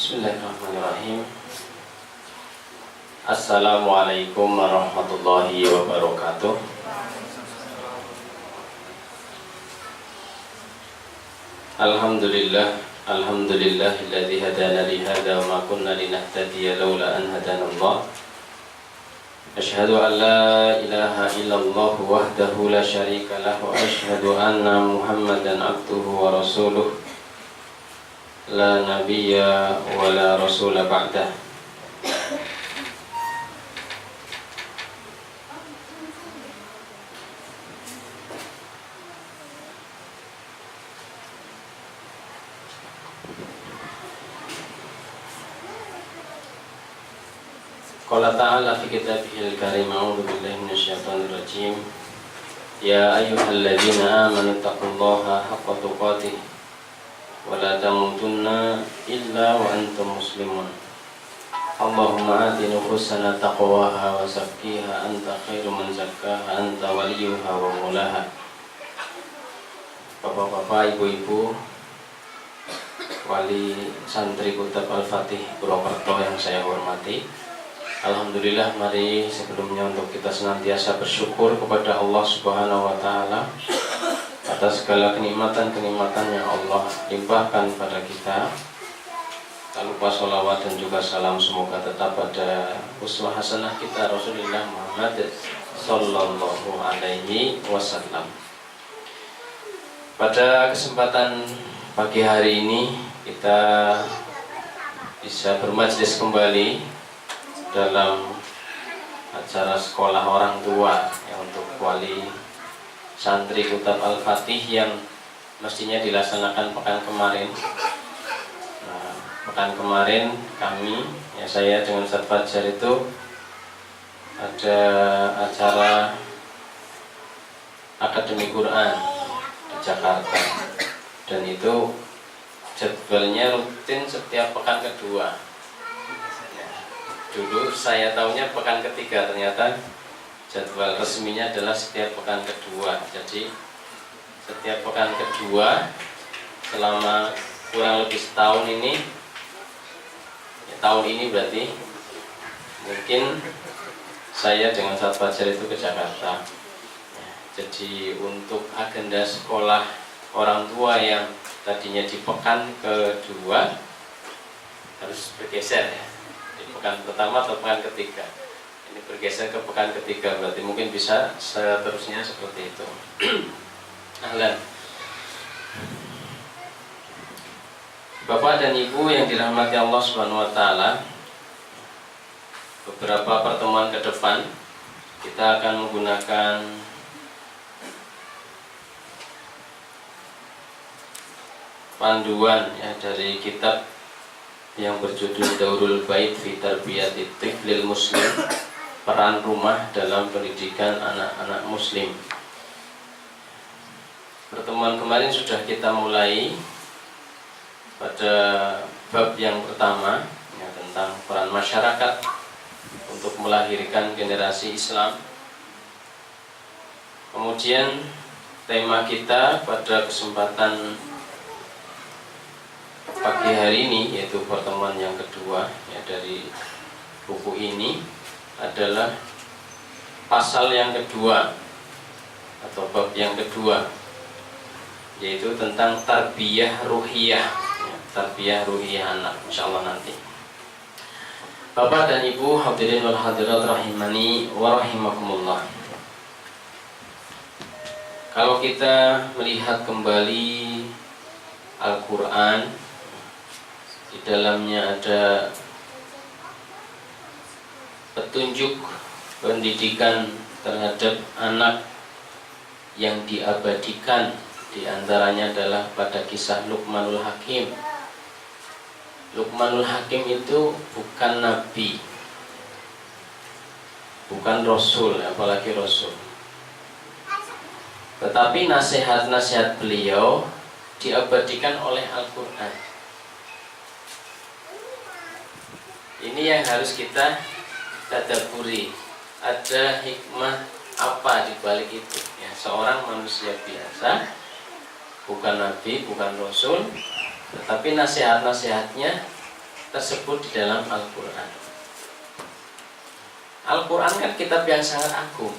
Bismillahirrahmanirrahim. Assalamualaikum warahmatullahi wabarakatuh. Alhamdulillahilladzi hadana li hadza wa ma kunna linahtadiya laula an hadana Allah. Asyhadu an la ilaha illallah wahdahu la syarika lah wa asyhadu anna Muhammadan abduhu wa rasuluh. La nabiyya wa la rasula ba'dah. Qala ta'ala fi kitabihil karim, a'udzu billahi minasyaitonir rajim. Ya ayyuhalladzina amanu taqullaha haqqa tuqatih wa la tamutunna illa wa antum muslimun. Allahumma ati nufusana taqwaha wa zakkiha anta khairu man zakkaha anta waliyuha wa mulaha. Bapak-bapak, ibu-ibu, wali santri Kutab Al-Fatih Purwokerto yang saya hormati, alhamdulillah, mari sebelumnya untuk kita senantiasa bersyukur kepada Allah Subhanahu wa Ta'ala atas segala kenikmatan-kenikmatan yang Allah limpahkan pada kita. Tak lupa sholawat dan juga salam semoga tetap pada uswah hasanah kita Rasulullah Muhammad Sallallahu Alaihi Wasallam. Pada kesempatan pagi hari ini kita bisa bermajlis kembali dalam acara sekolah orang tua yang untuk wali santri Kutab Al-Fatih yang mestinya dilaksanakan pekan kemarin. Nah, pekan kemarin kami, saya dengan Ustaz Fajar itu ada acara Akademi Quran di Jakarta, dan itu jadwalnya rutin setiap pekan kedua. Dulu saya tahunya pekan ketiga, ternyata jadwal resminya adalah setiap pekan kedua. Jadi setiap pekan kedua selama kurang lebih setahun ini, tahun ini berarti mungkin saya dengan Ustaz Fajar itu ke Jakarta. Jadi untuk agenda sekolah orang tua yang tadinya di pekan kedua harus bergeser ya, di pekan pertama atau pekan ketiga. Ini bergeser ke pekan ketiga, berarti mungkin bisa seterusnya seperti itu. Ahlan. Bapak dan Ibu yang dirahmati Allah Subhanahu wa Ta'ala, beberapa pertemuan ke depan kita akan menggunakan panduan ya dari kitab yang berjudul Daurul Bait fi Tarbiyatit Tiflil Muslim, peran rumah dalam pendidikan anak-anak muslim. Pertemuan kemarin sudah kita mulai pada bab yang pertama ya, tentang peran masyarakat untuk melahirkan generasi Islam. Kemudian tema kita pada kesempatan pagi hari ini, yaitu pertemuan yang kedua ya, dari buku ini adalah pasal yang kedua atau bab yang kedua, yaitu tentang tarbiyah ruhiyah ya, tarbiyah ruhiyah anak, insyaallah nanti. Bapak dan Ibu hadirin wal hadirat rahimani wa rahimakumullah. Kalau kita melihat kembali Al-Quran, di dalamnya ada petunjuk pendidikan terhadap anak yang diabadikan. Di antaranya adalah pada kisah Luqmanul Hakim. Luqmanul Hakim itu bukan nabi, bukan rasul, apalagi rasul, tetapi nasihat-nasihat beliau diabadikan oleh Al-Quran. Ini yang harus kita tadabburi. Ada hikmah apa di balik itu ya, seorang manusia biasa, bukan nabi, bukan rasul, tetapi nasihat-nasihatnya tersebut di dalam Al-Quran. Al-Quran kan kitab yang sangat agung,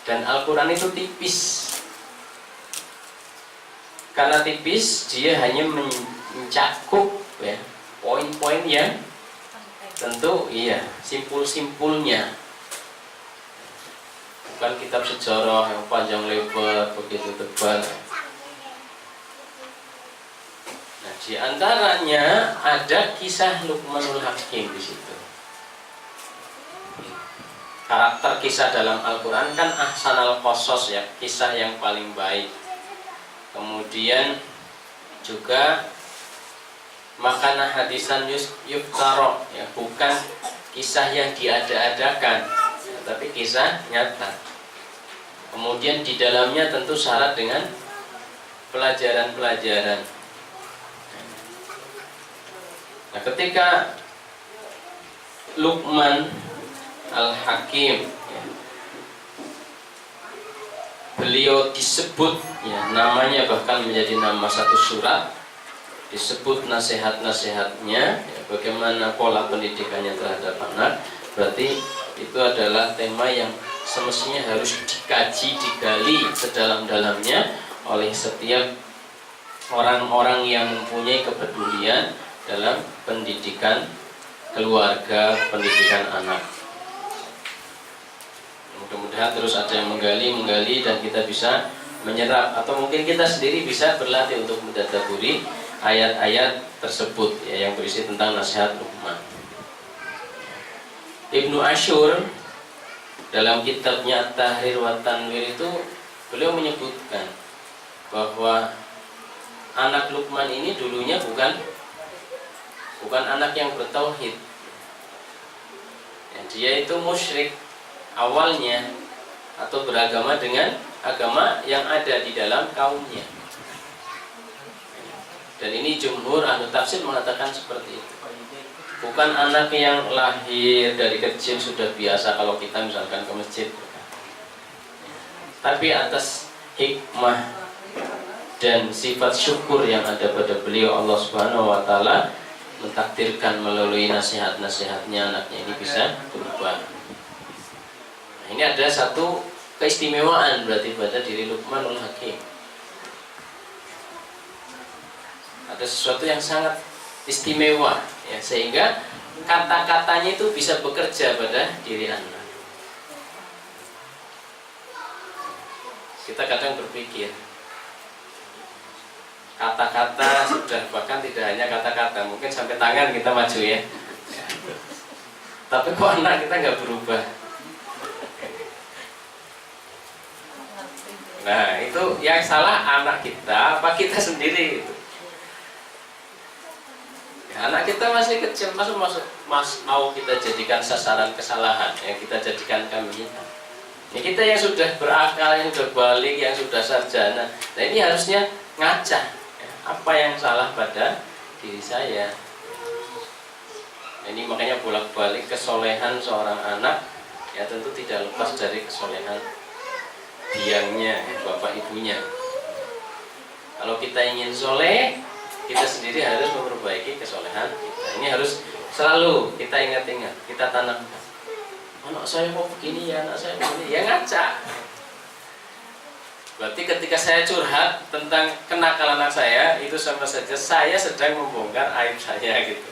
dan Al-Quran itu tipis. Karena tipis, dia hanya mencakup ya, poin-poin yang tentu simpul-simpulnya. Bukan kitab sejarah yang panjang lebar begitu tebal. Nah, di antaranya ada kisah Luqmanul Hakim di situ. Karakter kisah dalam Al-Quran kan ahsanal qasas ya, kisah yang paling baik. Kemudian juga makana hadisan yuftaro ya, bukan kisah yang diada-adakan, tapi kisah nyata. Kemudian di dalamnya tentu syarat dengan pelajaran-pelajaran. Nah, ketika Luqman Al-Hakim ya, beliau disebut ya, namanya bahkan menjadi nama satu surat, disebut nasihat-nasihatnya ya, bagaimana pola pendidikannya terhadap anak. Berarti itu adalah tema yang semestinya harus dikaji, digali sedalam-dalamnya oleh setiap orang-orang yang mempunyai kepedulian dalam pendidikan keluarga, pendidikan anak. Mudah-mudahan terus ada yang menggali dan kita bisa menyerap, atau mungkin kita sendiri bisa berlatih untuk mentadabburi ayat-ayat tersebut ya, yang berisi tentang nasihat Luqman. Ibnu Ashur dalam kitabnya At-Tahrir wa Tanwir itu beliau menyebutkan bahwa anak Luqman ini dulunya bukan anak yang bertauhid ya, dia itu musyrik awalnya, atau beragama dengan agama yang ada di dalam kaumnya. Dan ini jumhur ahli tafsir mengatakan seperti itu. Bukan anak yang lahir dari kecil sudah biasa kalau kita misalkan ke masjid, tapi atas hikmah dan sifat syukur yang ada pada beliau, Allah Subhanahu wa taala mentakdirkan melalui nasihat-nasihatnya anaknya ini bisa berubah. Nah, ini ada satu keistimewaan berarti pada diri Luqmanul Hakim. Ada sesuatu yang sangat istimewa ya, sehingga kata-katanya itu bisa bekerja pada diri anak. Kita kadang berpikir kata-kata sudah, bahkan tidak hanya kata-kata, mungkin sampai tangan kita maju ya, tapi kok anak kita nggak berubah. Nah, itu yang salah anak kita apa kita sendiri itu? Ya, anak kita masih kecil, mau kita jadikan sasaran kesalahan, yang kita jadikan kambing hitam. Ya, kita yang sudah berakal, yang sudah balik, yang sudah sarjana, nah ini harusnya ngaca ya, apa yang salah pada diri saya. Nah, ini makanya bolak-balik kesolehan seorang anak ya tentu tidak lepas dari kesolehan biangnya, bapak ibunya. Kalau kita ingin soleh, kita sendiri harus memperbaiki kesolehan kita. Ini harus selalu kita ingat-ingat, kita tanamkan. Anak saya kok begini ya, anak saya begini ya, ngaca. Berarti ketika saya curhat tentang kenakalan anak saya, itu sama saja saya sedang membongkar aib saya gitu.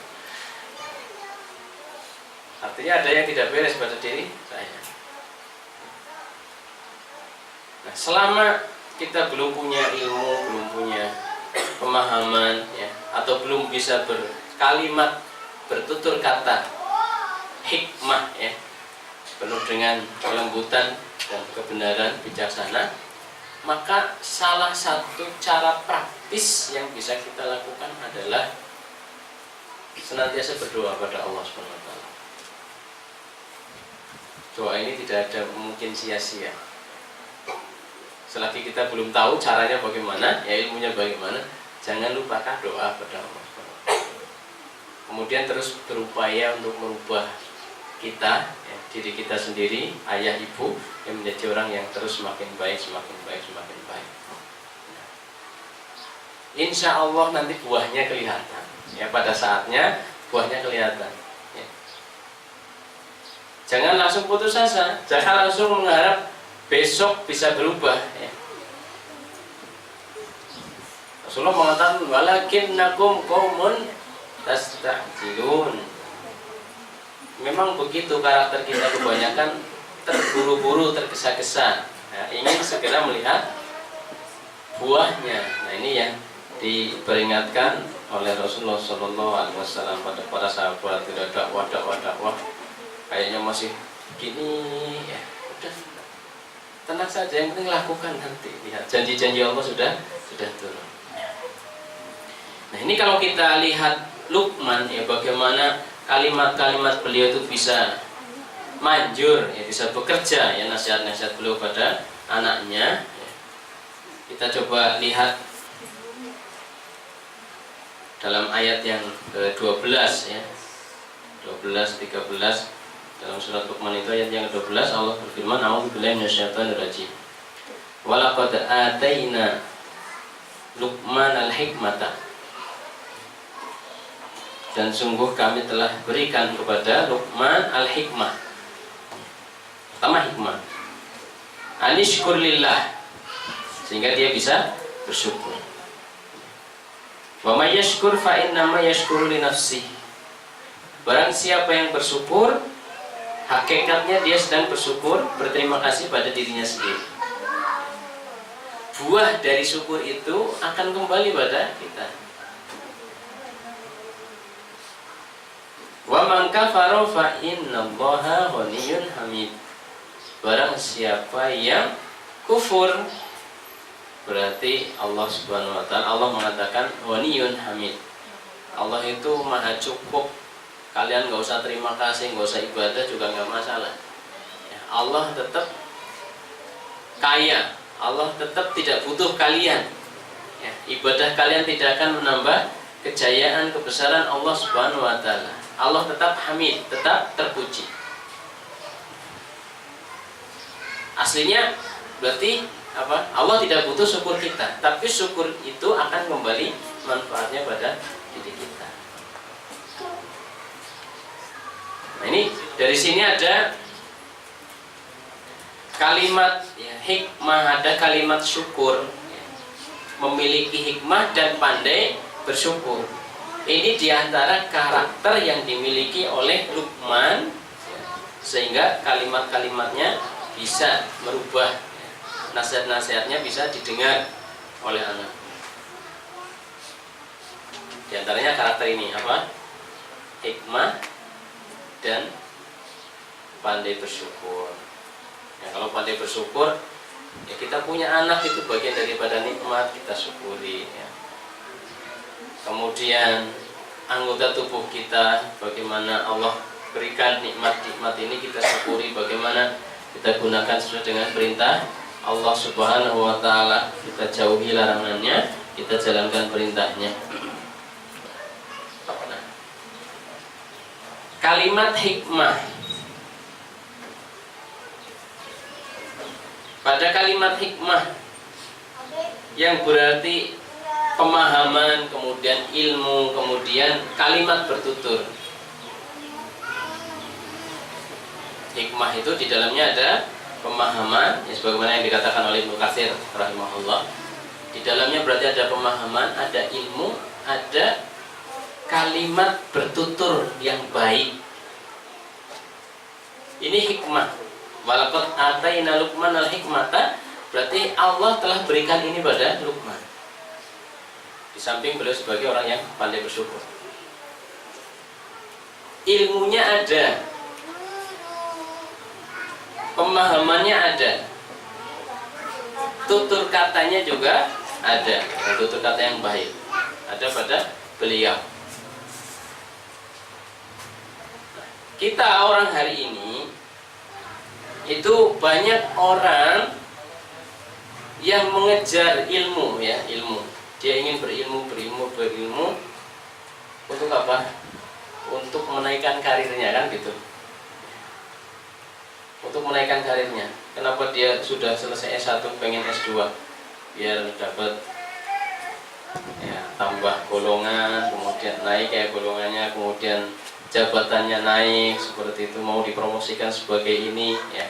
Artinya ada yang tidak beres pada diri saya. Nah, selama kita belum punya ilmu, belum punya pemahaman ya, atau belum bisa berkalimat, bertutur kata hikmah ya, penuh dengan kelembutan dan kebenaran bijaksana, maka salah satu cara praktis yang bisa kita lakukan adalah senantiasa berdoa pada Allah SWT. Doa ini tidak ada mungkin sia-sia. Selagi kita belum tahu caranya bagaimana, ya ilmunya bagaimana, jangan lupakan doa pada Allah. Kemudian terus berupaya untuk merubah kita, ya, diri kita sendiri, ayah ibu, yang menjadi orang yang terus semakin baik, semakin baik, semakin baik. Insya Allah nanti buahnya kelihatan. Ya, pada saatnya buahnya kelihatan. Ya. Jangan langsung putus asa, jangan langsung mengharap besok bisa berubah. Ya. Rasulullah mengatakan walakinnakum qaumun tasta'jilun. Memang begitu karakter kita, kebanyakan terburu-buru, tergesa-gesa. Nah, ingin segera melihat buahnya. Nah, ini yang diperingatkan oleh Rasulullah SAW pada para sahabat. Tidak dakwah, kayaknya masih gini ya. Udah tenang saja, yang penting lakukan nanti. Lihat janji-janji Allah sudah turun. Nah, ini kalau kita lihat Luqman ya, bagaimana kalimat-kalimat beliau itu bisa manjur ya, bisa bekerja ya, nasihat-nasihat beliau pada anaknya ya. Kita coba lihat dalam ayat yang ke-12 ya, 12, 13 dalam surat Luqman itu ayat yang ke-12 Allah berfirman, a'udzubillahi minasyaitonirrajim. Walaqad ataina Luqman al-hikmata. Dan sungguh kami telah berikan kepada Luqman al-hikmah. Pertama hikmah, anishkur lillah, sehingga dia bisa bersyukur. Wa may yashkur fa innama yashkuru li nafsihi. Barang siapa yang bersyukur, hakikatnya dia sedang bersyukur, berterima kasih pada dirinya sendiri. Buah dari syukur itu akan kembali pada kita. Wa man kafara fa innallaha ghaniyyun hamid. Barang siapa yang kufur, berarti Allah Subhanahu wa taala, Allah mengatakan ghaniyyun hamid. Allah itu maha cukup. Kalian nggak usah terima kasih, nggak usah ibadah juga nggak masalah. Ya, Allah tetap kaya. Allah tetap tidak butuh kalian. Ya, ibadah kalian tidak akan menambah kejayaan, kebesaran Allah Subhanahu wa taala. Allah tetap hamid, tetap terpuji. Aslinya berarti apa? Allah tidak butuh syukur kita, tapi syukur itu akan kembali manfaatnya pada diri kita. Nah, ini dari sini ada kalimat ya, hikmah, ada kalimat syukur ya, memiliki hikmah dan pandai bersyukur. Ini diantara karakter yang dimiliki oleh Luqman ya, sehingga kalimat-kalimatnya bisa merubah ya, nasihat-nasihatnya bisa didengar oleh anak. Di antaranya karakter ini apa? Hikmah dan pandai bersyukur. Ya, kalau pandai bersyukur, ya kita punya anak itu bagian daripada nikmat, kita syukuri. Ya. Kemudian anggota tubuh kita, bagaimana Allah berikan nikmat-nikmat ini kita syukuri, bagaimana kita gunakan sesuai dengan perintah Allah Subhanahu wa taala, kita jauhi larangannya, kita jalankan perintahnya. Nah, kalimat hikmah. Pada kalimat hikmah yang berarti pemahaman, kemudian ilmu, kemudian kalimat bertutur. Hikmah itu di dalamnya ada pemahaman, ya sebagaimana yang dikatakan oleh Ibnu Katsir rahimahullah. Di dalamnya berarti ada pemahaman, ada ilmu, ada kalimat bertutur yang baik. Ini hikmah. Walaqad ataina Luqman al-hikmata, berarti Allah telah berikan ini pada Luqman. Di samping beliau sebagai orang yang pandai bersyukur, ilmunya ada, pemahamannya ada, tutur katanya juga ada, tutur kata yang baik ada pada beliau. Kita orang hari ini itu banyak orang yang mengejar ilmu ya, ilmu. Dia ingin berilmu untuk apa? Untuk menaikkan karirnya, kan gitu. Untuk menaikkan karirnya. Kenapa dia sudah selesai S1 pengen S2? Biar dapat ya, menambah golongan, kemudian naik kayak golongannya, kemudian jabatannya naik seperti itu, mau dipromosikan sebagai ini ya,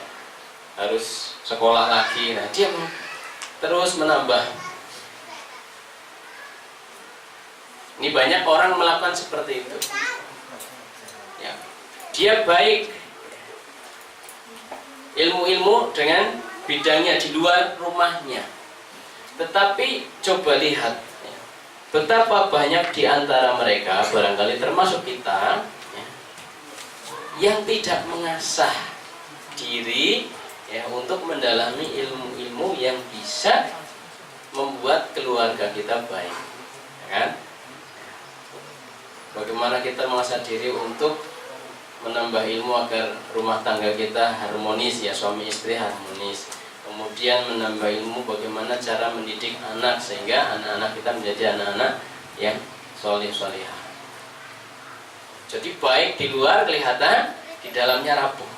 harus sekolah lagi. Nah, dia terus menambah. Ini banyak orang melakukan seperti itu ya. Dia baik ilmu-ilmu dengan bidangnya di luar rumahnya, tetapi coba lihat ya, betapa banyak di antara mereka, barangkali termasuk kita ya, yang tidak mengasah diri ya, untuk mendalami ilmu-ilmu yang bisa membuat keluarga kita baik ya kan? Bagaimana kita mengasah diri untuk menambah ilmu agar rumah tangga kita harmonis ya, suami istri harmonis. Kemudian menambah ilmu bagaimana cara mendidik anak sehingga anak-anak kita menjadi anak-anak yang soleh-solehah. Jadi baik di luar kelihatan, di dalamnya rapuh.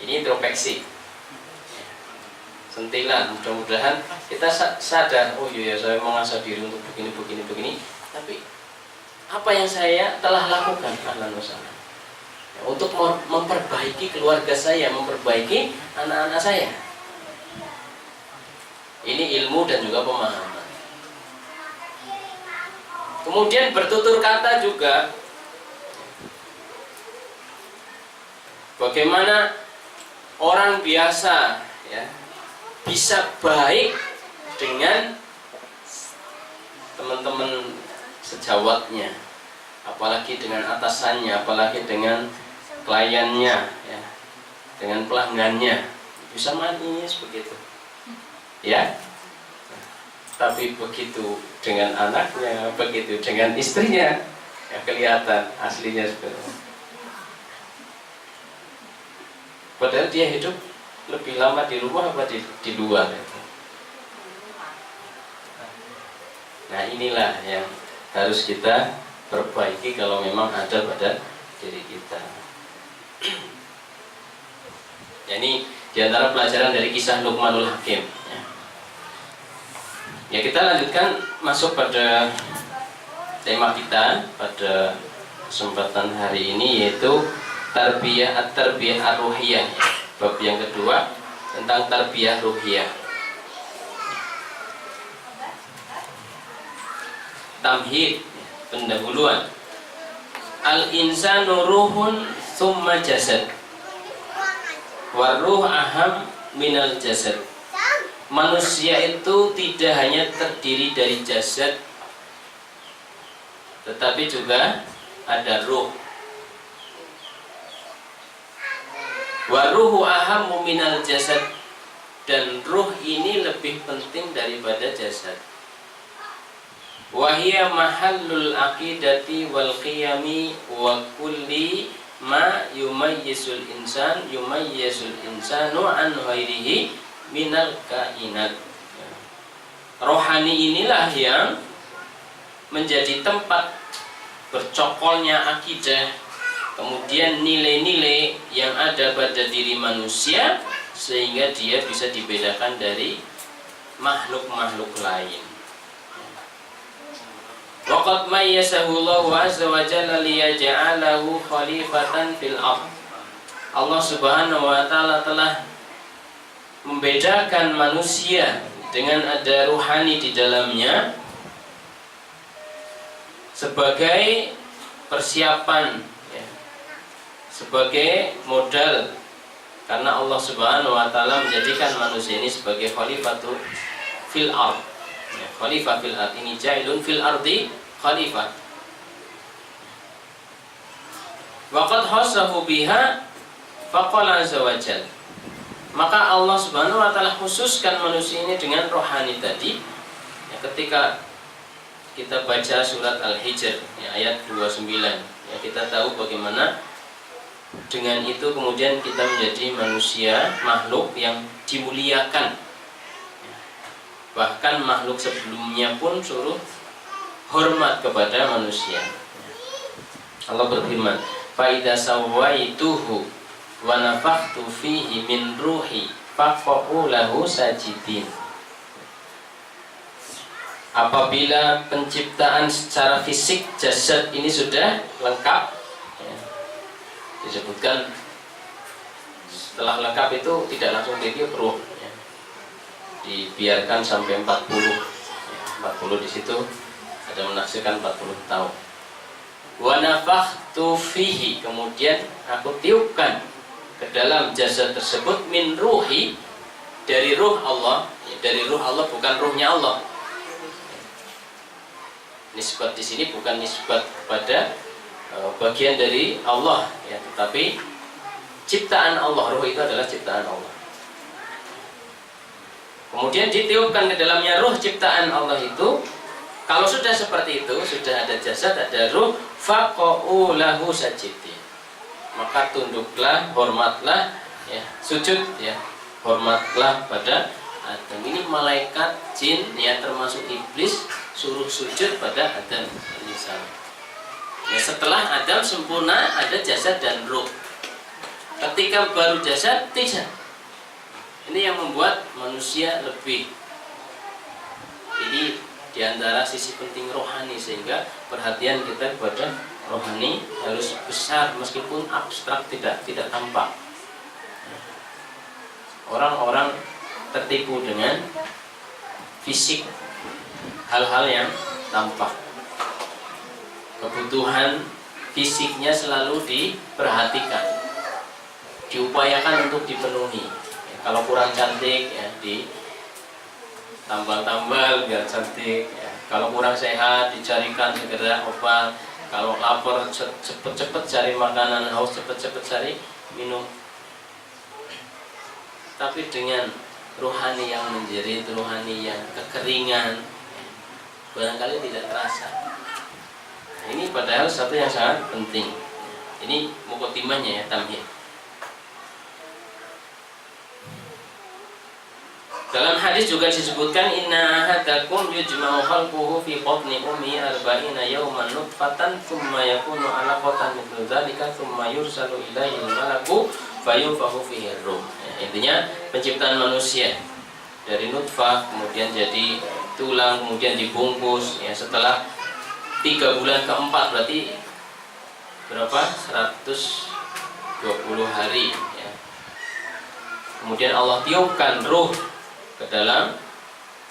Ini introspeksi. Sentilan, mudah-mudahan kita sadar, oh iya saya mengasah diri untuk begini, tapi apa yang saya telah lakukan untuk memperbaiki keluarga saya, memperbaiki anak-anak saya. Ini ilmu dan juga pemahaman. Kemudian bertutur kata juga. Bagaimana orang biasa ya bisa baik dengan teman-teman sejawatnya, apalagi dengan atasannya, apalagi dengan kliennya ya, dengan pelanggannya, bisa manis begitu ya. Tapi begitu dengan anaknya, begitu dengan istrinya, ya kelihatan aslinya seperti itu. Padahal dia hidup lebih lama di rumah apa di luar itu. Nah inilah yang harus kita perbaiki kalau memang ada pada diri kita. Ya, ini diantara pelajaran dari kisah Luqmanul Hakim ya. Ya kita lanjutkan masuk pada tema kita pada kesempatan hari ini, yaitu tarbiyah ar-ruhiyah ya. Bab yang kedua tentang tarbiyah ruhiyah. Tamhid, pendahuluan. Al-insanu ruhun thumma jasad, waruh aham minal jasad. Manusia itu tidak hanya terdiri dari jasad, tetapi juga ada ruh. Waruhu ahammu minal jasad, dan ruh ini lebih penting daripada jasad. Wahia mahallul aqidati wal qiyami wa kulli ma yumayyisul insanu an ghairihi minal kainat. Rohani inilah yang menjadi tempat bercokolnya akidah, kemudian nilai-nilai yang ada pada diri manusia, sehingga dia bisa dibedakan dari makhluk-makhluk lain. Waqad mayyasahu Allahu azza wa jalla liyaj'alahu khalifatan fil ardh. Allah Subhanahu wa taala telah membedakan manusia dengan ada ruhani di dalamnya sebagai persiapan ya, sebagai modal, karena Allah Subhanahu wa taala menjadikan manusia ini sebagai khalifatul fil ardh. Ya, khalifah fil ardh, ini ja'ilun fil ardi khalifah. Waqad khasahu biha faqala azza wa jalla. Maka Allah Subhanahu wa taala khususkan manusia ini dengan rohani tadi. Ya, ketika kita baca surat Al-Hijr ya, ayat 29 ya, kita tahu bagaimana dengan itu kemudian kita menjadi manusia, makhluk yang dimuliakan. Bahkan makhluk sebelumnya pun suruh hormat kepada manusia. Allah berfirman, "Fa idza sawaituhu wa nafakhtu fihi min ruhi faqa'u lahu sajidin." apabila penciptaan secara fisik jasad ini sudah lengkap, ya, disebutkan setelah lengkap itu tidak langsung ditiup ruh, ya, dibiarkan sampai 40, ya, 40 di situ ada menafsirkan 40 tahun. Wa nafakhtu fihi, kemudian aku tiupkan ke dalam jasad tersebut min ruhi, dari ruh Allah, ya, dari ruh Allah, bukan ruhnya Allah. Nisbat di sini bukan nisbat kepada bagian dari Allah, ya, tetapi ciptaan Allah. Ruh itu adalah ciptaan Allah. Kemudian ditiupkan ke dalamnya ruh ciptaan Allah itu. Kalau sudah seperti itu, sudah ada jasad, ada ruh, faqa'u lahu sajidin, maka tunduklah, hormatlah, ya, sujud, ya, hormatlah pada Adam. Ini malaikat, jin, ya, termasuk iblis, suruh sujud pada Adam alaihissalam. Ya, setelah Adam sempurna ada jasad dan ruh. Ketika baru jasad, tidak. Ini yang membuat manusia lebih. Ini diantara sisi penting rohani, sehingga perhatian kita kepada rohani harus besar meskipun abstrak, tidak tampak. Orang-orang tertipu dengan fisik, hal-hal yang tampak. Kebutuhan fisiknya selalu diperhatikan, diupayakan untuk dipenuhi. Ya, kalau kurang cantik, ya, tambal-tambal biar cantik, ya. Kalau kurang sehat dicarikan segera obat. Kalau lapar cepet-cepet cari makanan, haus cepet-cepet cari minum. Tapi dengan rohani yang menjerit, rohani yang kekeringan, barangkali tidak terasa. Nah, ini padahal satu yang sangat penting. Ini mukotimahnya, ya, tamhid. Dalam hadis juga disebutkan inna ahadakum yujma'u khalquhu fi batni ummi 40 yawman nutfatan thumma yakunu 'alaqatan mithlu dzalika thumma yursalu ilaihi al-malaku fayunfakhu fihi ar-ruh. Ya, intinya penciptaan manusia dari nutfah, kemudian jadi tulang, kemudian dibungkus, ya, setelah 3 bulan keempat, berarti berapa? 120 hari, ya. Kemudian Allah tiupkan ruh ke dalam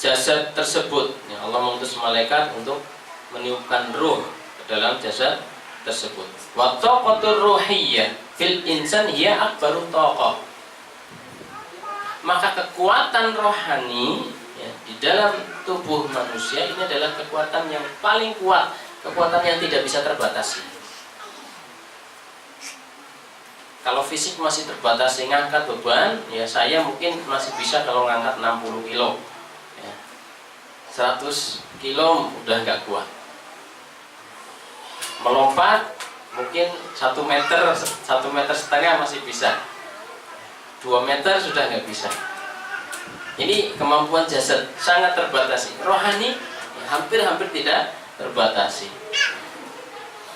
jasad tersebut, ya, Allah mengutus malaikat untuk meniupkan ruh ke dalam jasad tersebut. Wa taqatur ruhiyyah fil insan hiya akbaru taqah. Maka kekuatan rohani, ya, di dalam tubuh manusia ini adalah kekuatan yang paling kuat, kekuatan yang tidak bisa terbatasi. Kalau fisik masih terbatasi, ngangkat beban, ya saya mungkin masih bisa kalau ngangkat 60 kilo, ya. 100 kilo udah nggak kuat. Melompat mungkin 1 meter, 1,5 meter masih bisa, 2 meter sudah nggak bisa. Ini kemampuan jasad sangat terbatasi. Rohani, ya, hampir-hampir tidak terbatasi.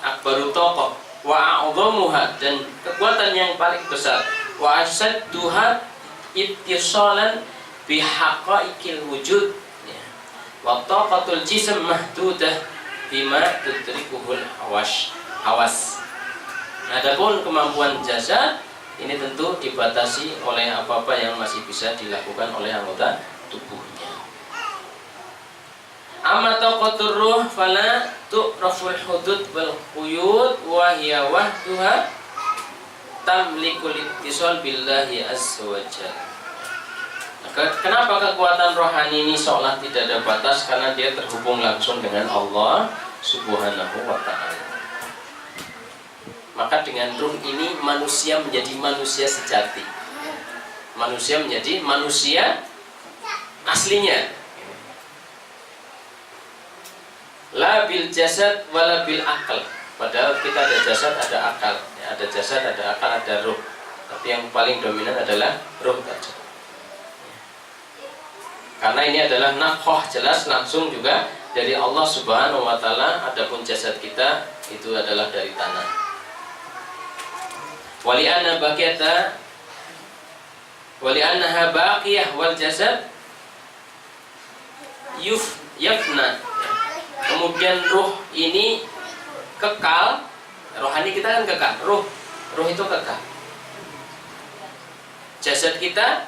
Akbaru tokoh wa a'dhamuha, dan kekuatan yang paling besar, wa asadduha ittisalan bihaqaiqil wujud, ya, wa taqatul jism mahdudah bima tudrikuhul hawas. Adapun kemampuan jasad ini tentu dibatasi oleh apa-apa yang masih bisa dilakukan oleh anggota tubuhnya. Amma taqatur ruh fala tu'raful hudud wal quyud wa hiya wahduha tamlikul ittisal billahi azza wa jalla. Kenapa kekuatan rohani ini seolah tidak ada batas? Karena dia terhubung langsung dengan Allah subhanahu wa ta'ala. Maka dengan ruh ini manusia menjadi manusia sejati, manusia menjadi manusia aslinya. La bil jasad wala bil akal. Padahal kita ada jasad, ada akal, ya, ada jasad, ada akal, ada ruh. Tapi yang paling dominan adalah ruh saja. Karena ini adalah nafkah, jelas langsung juga dari Allah subhanahu wa ta'ala. Adapun jasad kita itu adalah dari tanah. Wali'anna baqiyata wali'annaha baqiyah wal jasad yafna. Kemudian ruh ini kekal, rohani kita kan kekal, ruh itu kekal. Jasad kita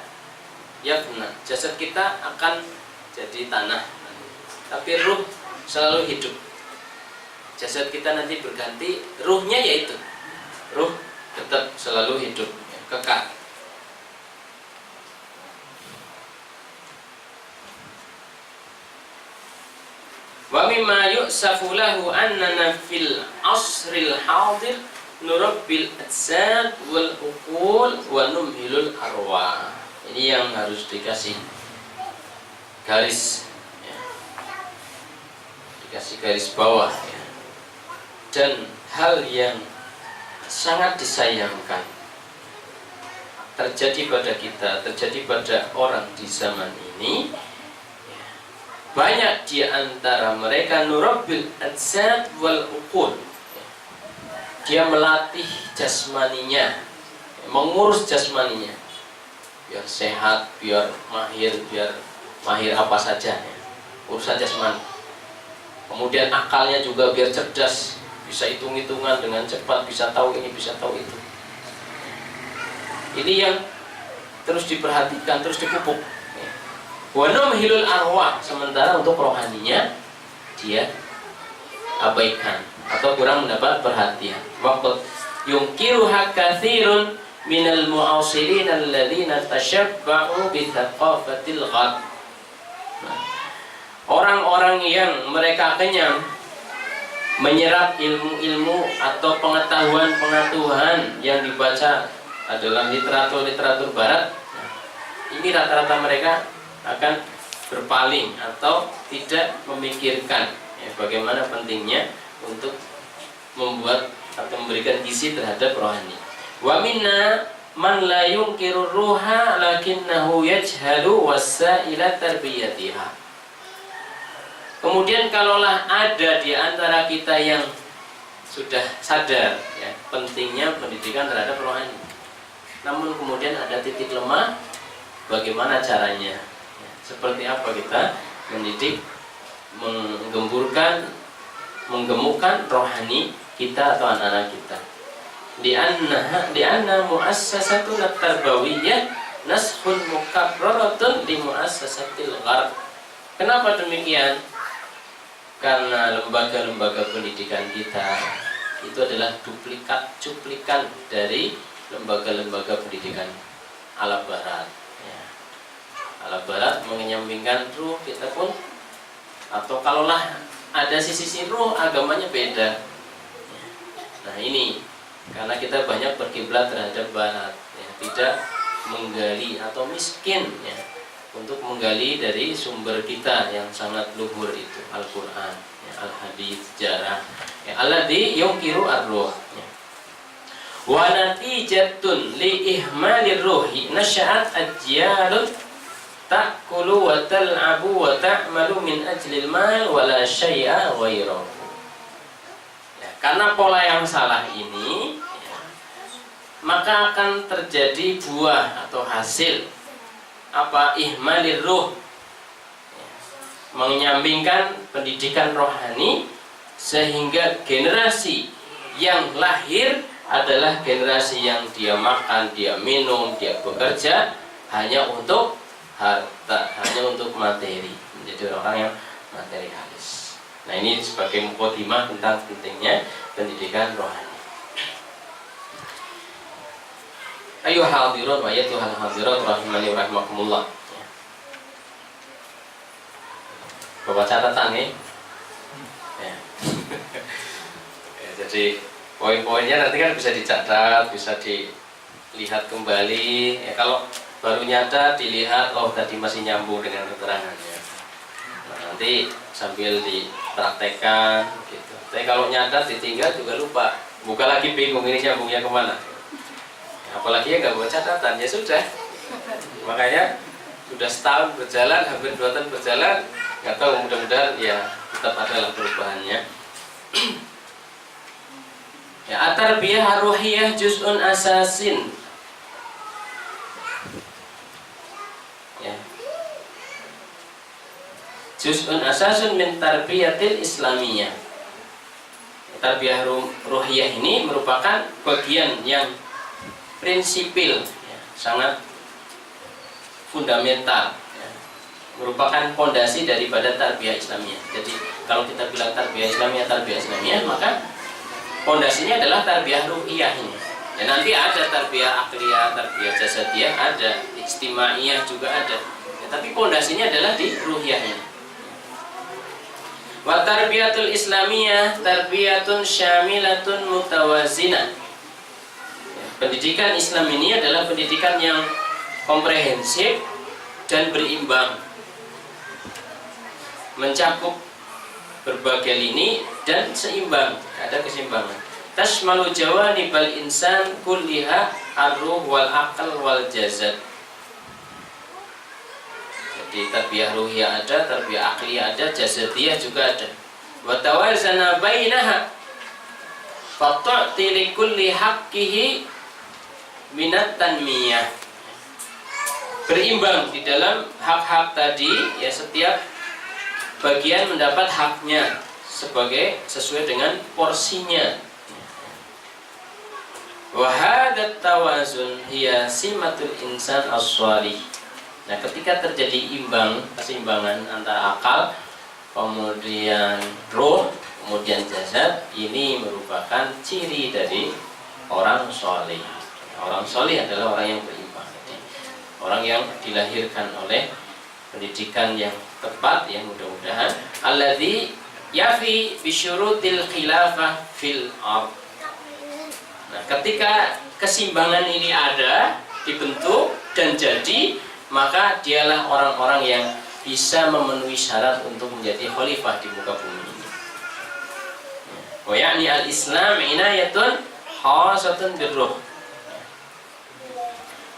yafna, jasad kita akan jadi tanah, tapi ruh selalu hidup. Jasad kita nanti berganti, ruhnya yaitu ruh tetap selalu hidup, kekal. Wa mimma yu'safu lahu annana fil asril hadir nurabbil ajsad wal uqul wa numhilul arwah. Ini yang harus dikasih garis ya. Dikasih garis bawah ya. Dan hal yang sangat disayangkan terjadi pada kita, terjadi pada orang di zaman ini. Banyak di antara mereka nurabbil ajsad wal uqul. Dia melatih jasmaninya, mengurus jasmaninya biar sehat, biar mahir apa saja ya. Urusan jasmani. Kemudian akalnya juga biar cerdas, bisa hitung-hitungan dengan cepat, bisa tahu ini, bisa tahu itu. Ini yang terus diperhatikan, terus dipupuk. Wa numhilul arwah, sementara untuk rohaninya dia abaikan atau kurang mendapat perhatian. Waqad yunkiruha katsirun minal mu'asirin alladzina tashabba'u bi thaqafatil ghad. Orang-orang yang mereka kenyang menyerap ilmu-ilmu atau pengetahuan-pengetahuan yang dibaca adalah literatur barat. Ini rata-rata mereka akan berpaling atau tidak memikirkan ya, bagaimana pentingnya untuk membuat atau memberikan gizi terhadap rohani. Wa minna man la yunkiru ruha lakinnahu yajhalu wasaila tarbiyatiha. Kemudian kalaulah ada di antara kita yang sudah sadar ya, pentingnya pendidikan terhadap rohani, namun kemudian ada titik lemah, bagaimana caranya? Seperti apa kita mendidik, menggemukkan rohani kita atau anak-anak kita. Di anna muassasatun at-tarbawiyyah nashun mukarraratun li muassasatil gharb. Kenapa demikian? Karena lembaga-lembaga pendidikan kita itu adalah cuplikan dari lembaga-lembaga pendidikan ala barat. Ala barat menyampingkan ruh, kita pun atau kalaulah ada sisi ruh, agamanya beda. Nah ini karena kita banyak berkiblat terhadap barat ya, tidak menggali atau miskin ya, untuk menggali dari sumber kita yang sangat luhur itu Al-Quran ya, Al-Hadits, sejarah ya, alladzi yunkiru ar-ruh ya. Wa natijatun li ihmalir ruhi nasya'at ajyalun ta'kulu wa tal'abu wa ta'malu min ajlil mal wa la syai'a ghairahu. Ya, karena pola yang salah ini ya, maka akan terjadi buah atau hasil apa ihmalir ruh ya, menyampingkan pendidikan rohani sehingga generasi yang lahir adalah generasi yang dia makan, dia minum, dia bekerja hanya untuk harta, hanya untuk materi, menjadi orang yang materialis. Nah ini sebagai mukadimah tentang pentingnya pendidikan rohani. Ayo hadirun wa ayatuhal hadirat rahimani wa rahimakumullah. Bapak catatan nih ya. Ya, jadi poin-poinnya nanti kan bisa dicatat, bisa dilihat kembali ya, kalau baru nyata dilihat, oh tadi masih nyambung dengan keterangannya. Nah, nanti sambil dipraktekkan gitu. Tapi kalau nyata ditinggal juga lupa, buka lagi bingung ini nyambungnya kemana. Apalagi ya nggak buat catatan ya sudah. Makanya sudah setahun berjalan, hampir 2 tahun berjalan, nggak tahu, mudah-mudahan ya tetap ada perubahannya. Ya, at-tarbiyah ruhiyah juz'un asasin. juz'un asasun min tarbiyatil islamiyah. Tarbiyah ruhiyah ini merupakan bagian yang prinsipil, ya, sangat fundamental, ya, merupakan fondasi daripada tarbiyah Islamiyah. Jadi kalau kita bilang tarbiyah Islamiyah, maka fondasinya adalah tarbiyah ruhiyah ini. Dan nanti ada tarbiyah akliyah, tarbiyah jasadiyah, ada istimaiyah juga ada. Ya, tapi fondasinya adalah di ruhiyah ini. Wa tarbiyatul islamiyah tarbiyatun syamilatun mutawazina. Pendidikan Islam ini adalah pendidikan yang komprehensif dan berimbang, mencakup berbagai lini dan seimbang, ada keseimbangan. Tashmalu jawanibal insan kulliha ar-ruh wal aql wal jasad. Di tarbiyah ruhiyah ada, tarbiyah akliyah ada, jasadiyah juga ada. Wa tawazana bainaha fa tu'ti li kulli haqqihi minat tanmiyah. Berimbang di dalam hak-hak tadi, ya, setiap bagian mendapat haknya sesuai dengan porsinya. Wa hadat tawazun hiya simatul insan as-shalih. Nah, ketika terjadi keseimbangan antara akal, kemudian roh, kemudian jasad, ini merupakan ciri dari orang soleh. Orang soleh adalah orang yang berimbang. Jadi, orang yang dilahirkan oleh pendidikan yang tepat, yang mudah-mudahan alladzi yafi bisyurutil khilafah fil ard. Nah, ketika keseimbangan ini ada, dibentuk dan jadi, maka dialah orang-orang yang bisa memenuhi syarat untuk menjadi khalifah di muka bumi ini. Wa ya'ni al-Islam inayatun khasatun birruh.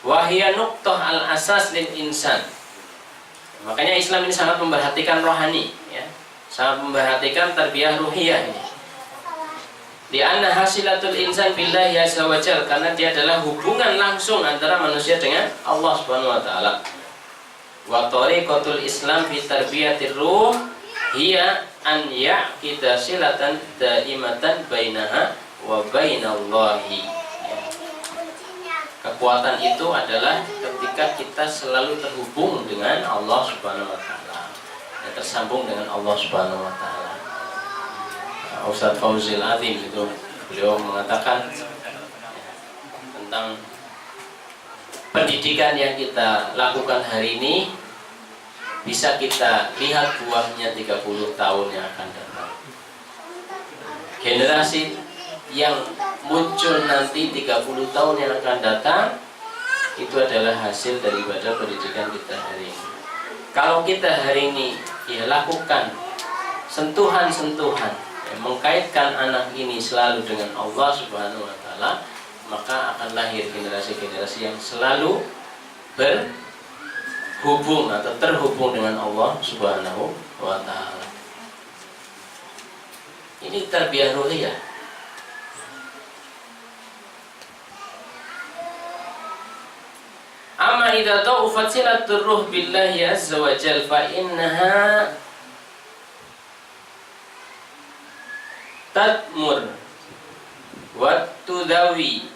Wa hiya nuqtah al-asas lil insan. Makanya Islam ini sangat memperhatikan rohani, ya. Sangat memperhatikan tarbiyah ruhiyah ini. Di anna hasilatul insan billahi azza wa jalla, karena dia adalah hubungan langsung antara manusia dengan Allah Subhanahu wa taala. Wa tariqatul Islam fi tarbiyatir ruh hiya an ya'qida silatan daimatan bainaha wa bainallahi. Kekuatan itu adalah ketika kita selalu terhubung dengan Allah Subhanahu wa taala, tersambung dengan Allah Subhanahu wa taala. Ustaz Fauzil Azim itu beliau mengatakan tentang pendidikan yang kita lakukan hari ini bisa kita lihat buahnya 30 tahun yang akan datang. Generasi yang muncul nanti 30 tahun yang akan datang itu adalah hasil daripada pendidikan kita hari ini. Kalau kita hari ini ya lakukan sentuhan-sentuhan, mengkaitkan anak ini selalu dengan Allah Subhanahu wa taala, maka akan lahir generasi-generasi yang selalu berhubung atau terhubung dengan Allah Subhanahu wa taala. Ini tarbiyah ruhiyah. Amma idza ta'ufat silatur ruh billahi azza wa jalla fa innaha tadmur wa tudawi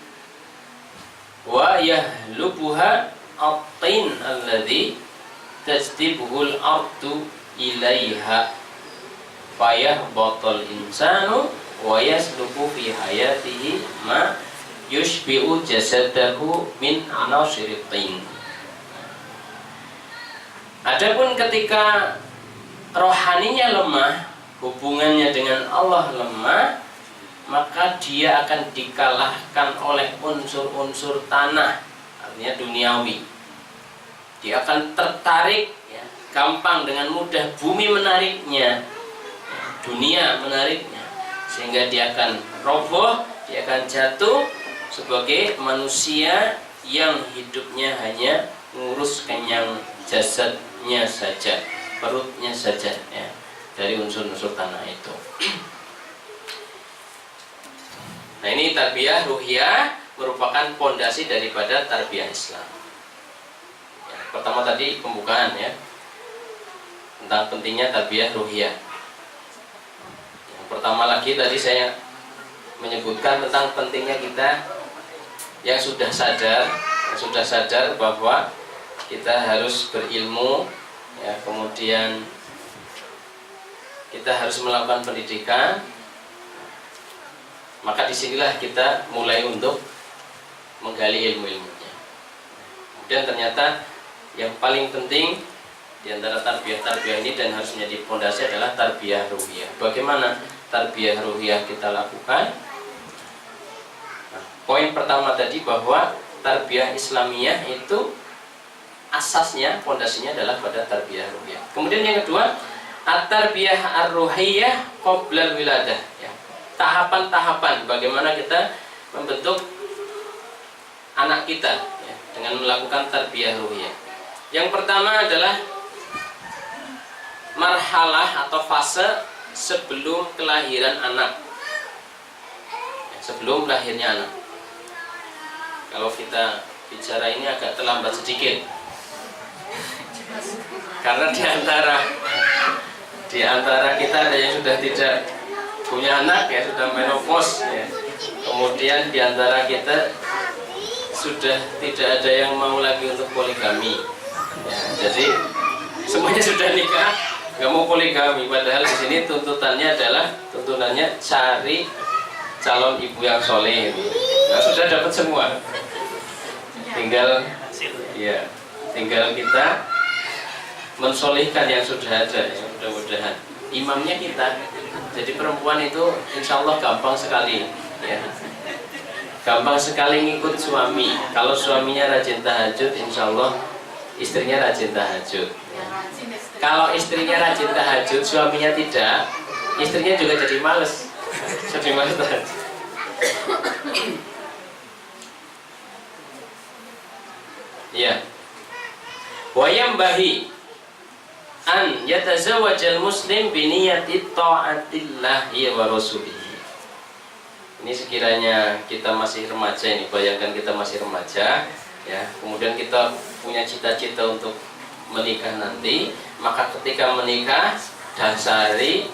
wa yahlubuha at-tin alladhi tajdibuhul ardu ilaiha fayahbatul insanu wa yaslubu fi hayatihi ma yushbi'u jasadahu min anasiril tin. Adapun ketika rohaninya lemah, hubungannya dengan Allah lemah, maka dia akan dikalahkan oleh unsur-unsur tanah, artinya duniawi. Dia akan tertarik, ya, gampang dengan mudah bumi menariknya, ya, dunia menariknya, sehingga dia akan roboh, dia akan jatuh sebagai manusia yang hidupnya hanya ngurus kenyang jasadnya saja, perutnya saja, ya, dari unsur-unsur tanah itu. Nah, ini tarbiyah ruhiyah merupakan pondasi daripada tarbiyah Islam. Ya, pertama tadi pembukaan, ya. tentang pentingnya tarbiyah ruhiyah. Yang pertama lagi tadi saya menyebutkan tentang pentingnya kita yang sudah sadar bahwa kita harus berilmu, ya, kemudian kita harus melakukan pendidikan. Maka disinilah kita mulai untuk menggali ilmu-ilmunya. Kemudian ternyata yang paling penting di antara tarbiyah ini dan harus menjadi fondasi adalah tarbiyah ruhiyah. Bagaimana tarbiyah ruhiyah kita lakukan? Nah, poin pertama tadi bahwa tarbiyah Islamiyah itu asasnya, fondasinya adalah pada tarbiyah ruhiyah. Kemudian yang kedua, at-tarbiyah ar-ruhiyah qabla al-wiladah, ya. Tahapan-tahapan bagaimana kita membentuk anak kita, ya, dengan melakukan tarbiyah ruhiyah. Yang pertama adalah marhalah atau fase sebelum kelahiran anak, ya, sebelum lahirnya anak. Kalau kita bicara ini agak terlambat sedikit, karena di antara kita ada yang sudah tidak punya anak, ya, sudah menopause, ya. Kemudian di antara kita sudah tidak ada yang mau lagi untuk poligami, ya. Jadi semuanya sudah nikah, nggak mau poligami. Padahal di sini tuntutannya cari calon ibu yang soleh. Nah, sudah dapat semua. Tinggal kita mensolihkan yang sudah ada, ya, mudah-mudahan. Imamnya kita. Jadi perempuan itu insya Allah gampang sekali, ya. Gampang sekali ngikut suami. Kalau suaminya rajin tahajud, insya Allah istrinya rajin tahajud. Kalau istrinya rajin tahajud, suaminya tidak, istrinya juga jadi males. Jadi males tahajud. Ya. Wayam bahi an yatazawwajal muslim biniyati ta'atillahi wa rasulihi. Ini sekiranya kita masih remaja, ini bayangkan kita masih remaja, ya, kemudian kita punya cita-cita untuk menikah nanti, maka ketika menikah dasari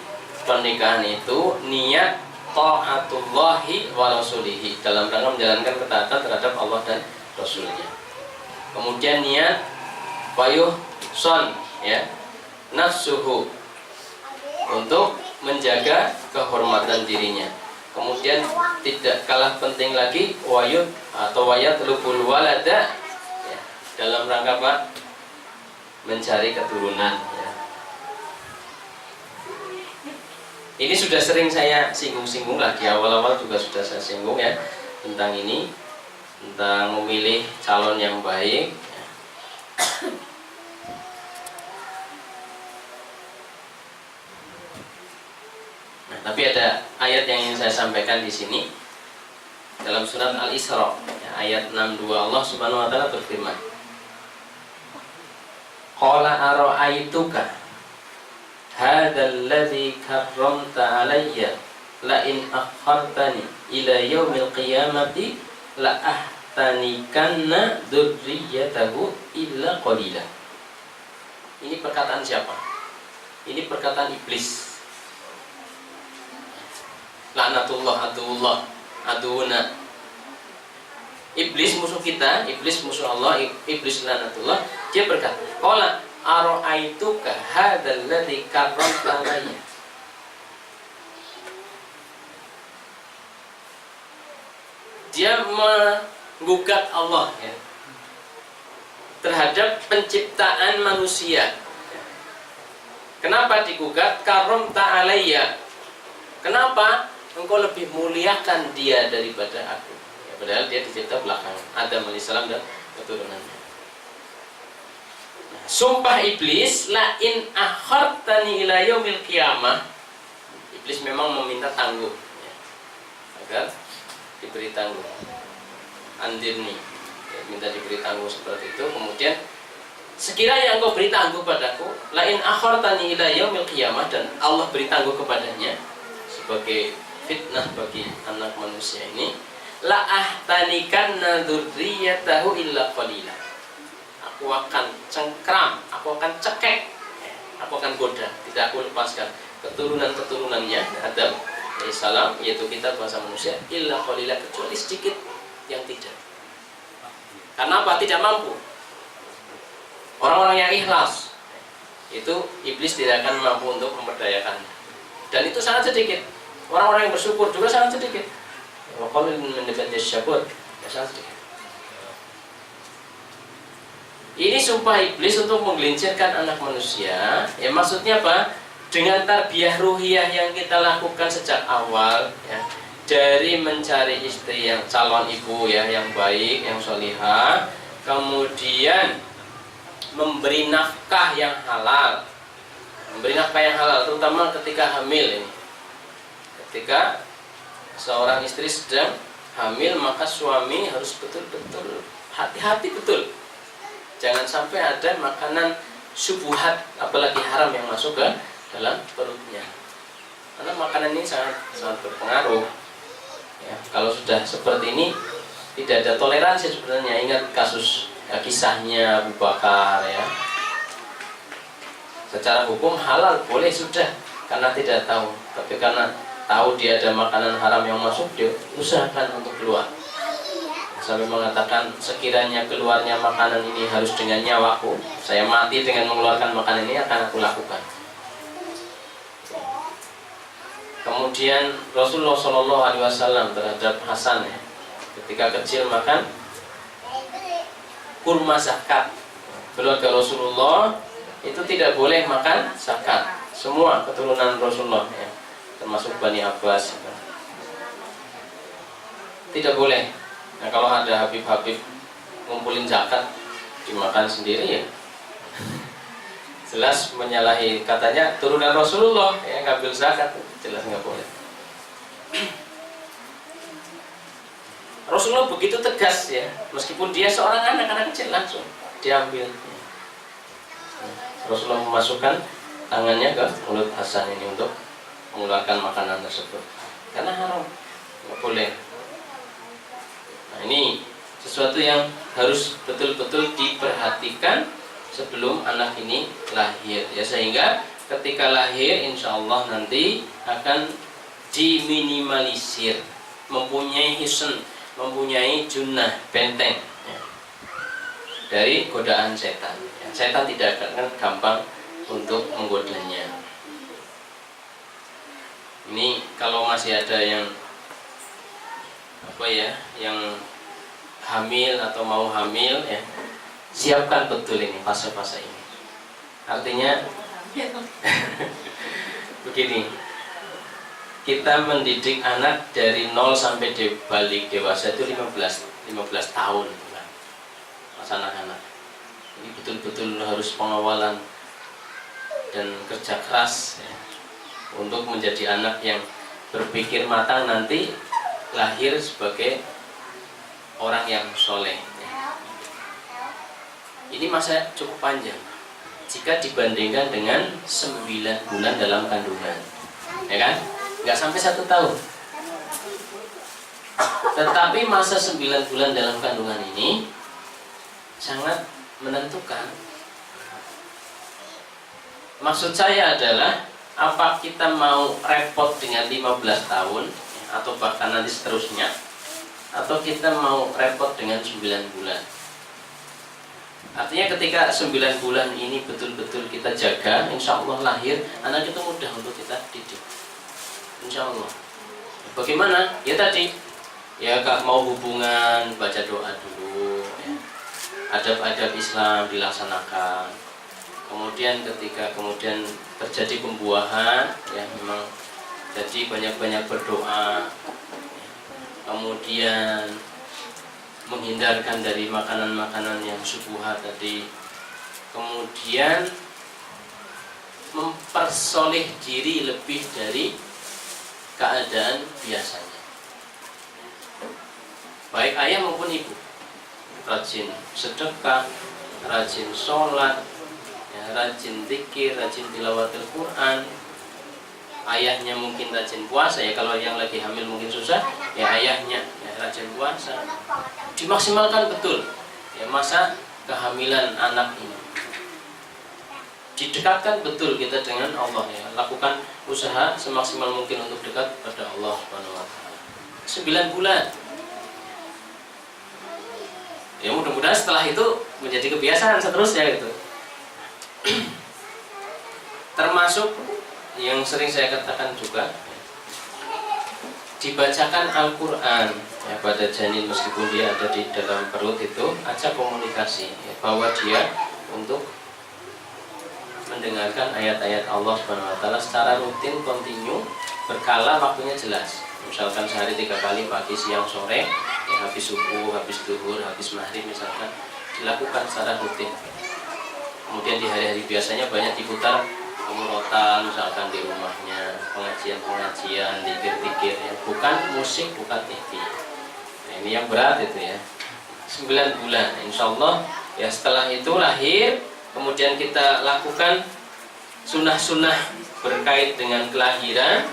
pernikahan itu niat ta'atullahi wa rasulihi, dalam rangka menjalankan ketaatan terhadap Allah dan Rasulnya. Kemudian niat payuh son, ya, nafsuhu, untuk menjaga kehormatan dirinya. Kemudian tidak kalah penting lagi wayut atau wayat lubul walada, ya, dalam rangka apa? Mencari keturunan, ya. Ini sudah sering saya singgung-singgung lagi, awal-awal juga sudah saya singgung, ya, tentang ini, tentang memilih calon yang baik, ya. Tapi ada ayat yang ingin saya sampaikan di sini dalam surat Al-Isra, ya, ayat 62, Allah Subhanahu wa taala berfirman, qala ara'aituka hadzal ladzi karramta alayya la in akhartani ila yaumil qiyamati la ahtanikanna dzurriyyatahu illa qalila. Ini perkataan siapa? Ini perkataan iblis. Laknatullah, aduuna. Iblis musuh kita, iblis musuh Allah, iblis laknatullah. Dia berkata, qala ara'aituka hadzal ladzi karramta alayya. Dia menggugat Allah, ya, terhadap penciptaan manusia. Kenapa digugat? Karramta alayya. Kenapa engkau lebih muliakan dia daripada aku, ya, padahal dia dicipta belakangan Adam alaihissalam dan keturunannya. Nah, sumpah iblis, la in akhartani ila yaumil qiyamah. Iblis memang meminta tangguh, ya, agar diberi tangguh. Andirni, ya, minta diberi tangguh seperti itu. Kemudian sekiranya engkau beri tangguh padaku, la in akhartani ila yaumil qiyamah, dan Allah beri tangguh kepadanya sebagai fitnah bagi anak manusia ini, la ahtanikanna dzurriyyatahu illa qalila. Aku akan cengkram, aku akan cekek, aku akan goda, tidak aku lepaskan keturunan-keturunannya Adam alaihissalam, yaitu kita bangsa manusia, illa qalila, kecuali sedikit yang tidak. Karena apa? Tidak mampu. Orang-orang yang ikhlas itu iblis tidak akan mampu untuk memperdayakannya, dan itu sangat sedikit. Orang-orang yang bersyukur juga sangat sedikit. Wa qalilun min ibadiy syakur, sangat sedikit. Ini sumpah iblis untuk menggelincirkan anak manusia. Ya maksudnya apa? Dengan tarbiyah ruhiyah yang kita lakukan sejak awal, ya, dari mencari istri yang calon ibu ya, yang baik, yang sholihah, kemudian memberi nafkah yang halal, terutama ketika hamil ini. Ketika seorang istri sedang hamil, maka suami harus betul-betul hati-hati betul. Jangan sampai ada makanan syubhat, apalagi haram yang masuk ke dalam perutnya. Karena makanan ini sangat berpengaruh. Ya, kalau sudah seperti ini tidak ada toleransi sebenarnya. Ingat kasus kisahnya Abu Bakar ya. Secara hukum halal boleh sudah karena tidak tahu, tapi karena tahu dia ada makanan haram yang masuk, dia usahakan untuk keluar. Sampai mengatakan sekiranya keluarnya makanan ini harus dengan nyawaku, saya mati dengan mengeluarkan makanan ini akan aku lakukan. Kemudian Rasulullah SAW terhadap Hasan ya, ketika kecil makan kurma zakat. Keluarga Rasulullah itu tidak boleh makan zakat. Semua keturunan Rasulullah ya, termasuk Bani Abbas ya, tidak boleh. Nah kalau ada Habib-Habib ngumpulin zakat dimakan sendiri ya jelas menyalahi, katanya turunan Rasulullah ya, ngambil zakat, jelas nggak boleh. Rasulullah begitu tegas ya, meskipun dia seorang anak kecil langsung diambil. Rasulullah memasukkan tangannya ke mulut Hasan ini untuk mengeluarkan makanan tersebut karena haram, nggak boleh. Nah ini sesuatu yang harus betul-betul diperhatikan sebelum anak ini lahir ya, sehingga ketika lahir insya Allah nanti akan diminimalisir, mempunyai hisn, mempunyai junnah, benteng ya, dari godaan setan ya. Setan tidak akan gampang untuk menggodanya. Ini kalau masih ada yang yang hamil atau mau hamil ya, siapkan betul ini fase-fase ini. Artinya begini, kita mendidik anak dari 0 sampai balik dewasa itu 15 tahun masa anak-anak. Ini betul-betul harus pengawalan dan kerja keras ya, untuk menjadi anak yang berpikir matang nanti lahir sebagai orang yang soleh. Ini masa cukup panjang jika dibandingkan dengan 9 bulan dalam kandungan, ya kan? Nggak sampai 1 tahun. Tetapi masa 9 bulan dalam kandungan ini sangat menentukan. Maksud saya adalah, apa kita mau repot dengan 15 tahun atau bahkan nanti seterusnya, atau kita mau repot dengan 9 bulan. Artinya ketika 9 bulan ini betul-betul kita jaga, insya Allah lahir anak itu mudah untuk kita didik, insya Allah. Bagaimana? Ya tadi ya, kak mau hubungan baca doa dulu ya. Adab-adab Islam dilaksanakan. Kemudian ketika kemudian terjadi pembuahan ya, memang jadi banyak-banyak berdoa. Kemudian menghindarkan dari makanan-makanan yang syubhat tadi. Kemudian mempersoleh diri lebih dari keadaan biasanya. Baik ayah maupun ibu, rajin sedekah, rajin sholat, ya, rajin zikir, rajin tilawatil Quran. Ayahnya mungkin rajin puasa ya, kalau yang lagi hamil mungkin susah ya, ayahnya ya, rajin puasa. Dimaksimalkan betul ya masa kehamilan anak ini. didekatkan betul kita dengan Allah ya. Lakukan usaha semaksimal mungkin untuk dekat pada Allah Subhanahu wa taala. 9 bulan. Ya mudah-mudahan setelah itu menjadi kebiasaan seterusnya gitu. Termasuk yang sering saya katakan juga, dibacakan Al-Quran ya, pada janin meskipun dia ada di dalam perut itu, ajak komunikasi ya, bahwa dia untuk mendengarkan ayat-ayat Allah Subhanahu wa taala secara rutin, kontinu, berkala, waktunya jelas. Misalkan sehari 3 kali, pagi, siang, sore, ya, habis subuh, habis duhur, habis maghrib misalkan, dilakukan secara rutin. Kemudian di hari-hari biasanya banyak diputar murotal misalkan di rumahnya, pengajian-pengajian, zikir-zikir ya, bukan musik, bukan TV. Nah, ini yang berat itu ya. 9 bulan, insya Allah ya. Setelah itu lahir, kemudian kita lakukan sunnah-sunnah berkait dengan kelahiran.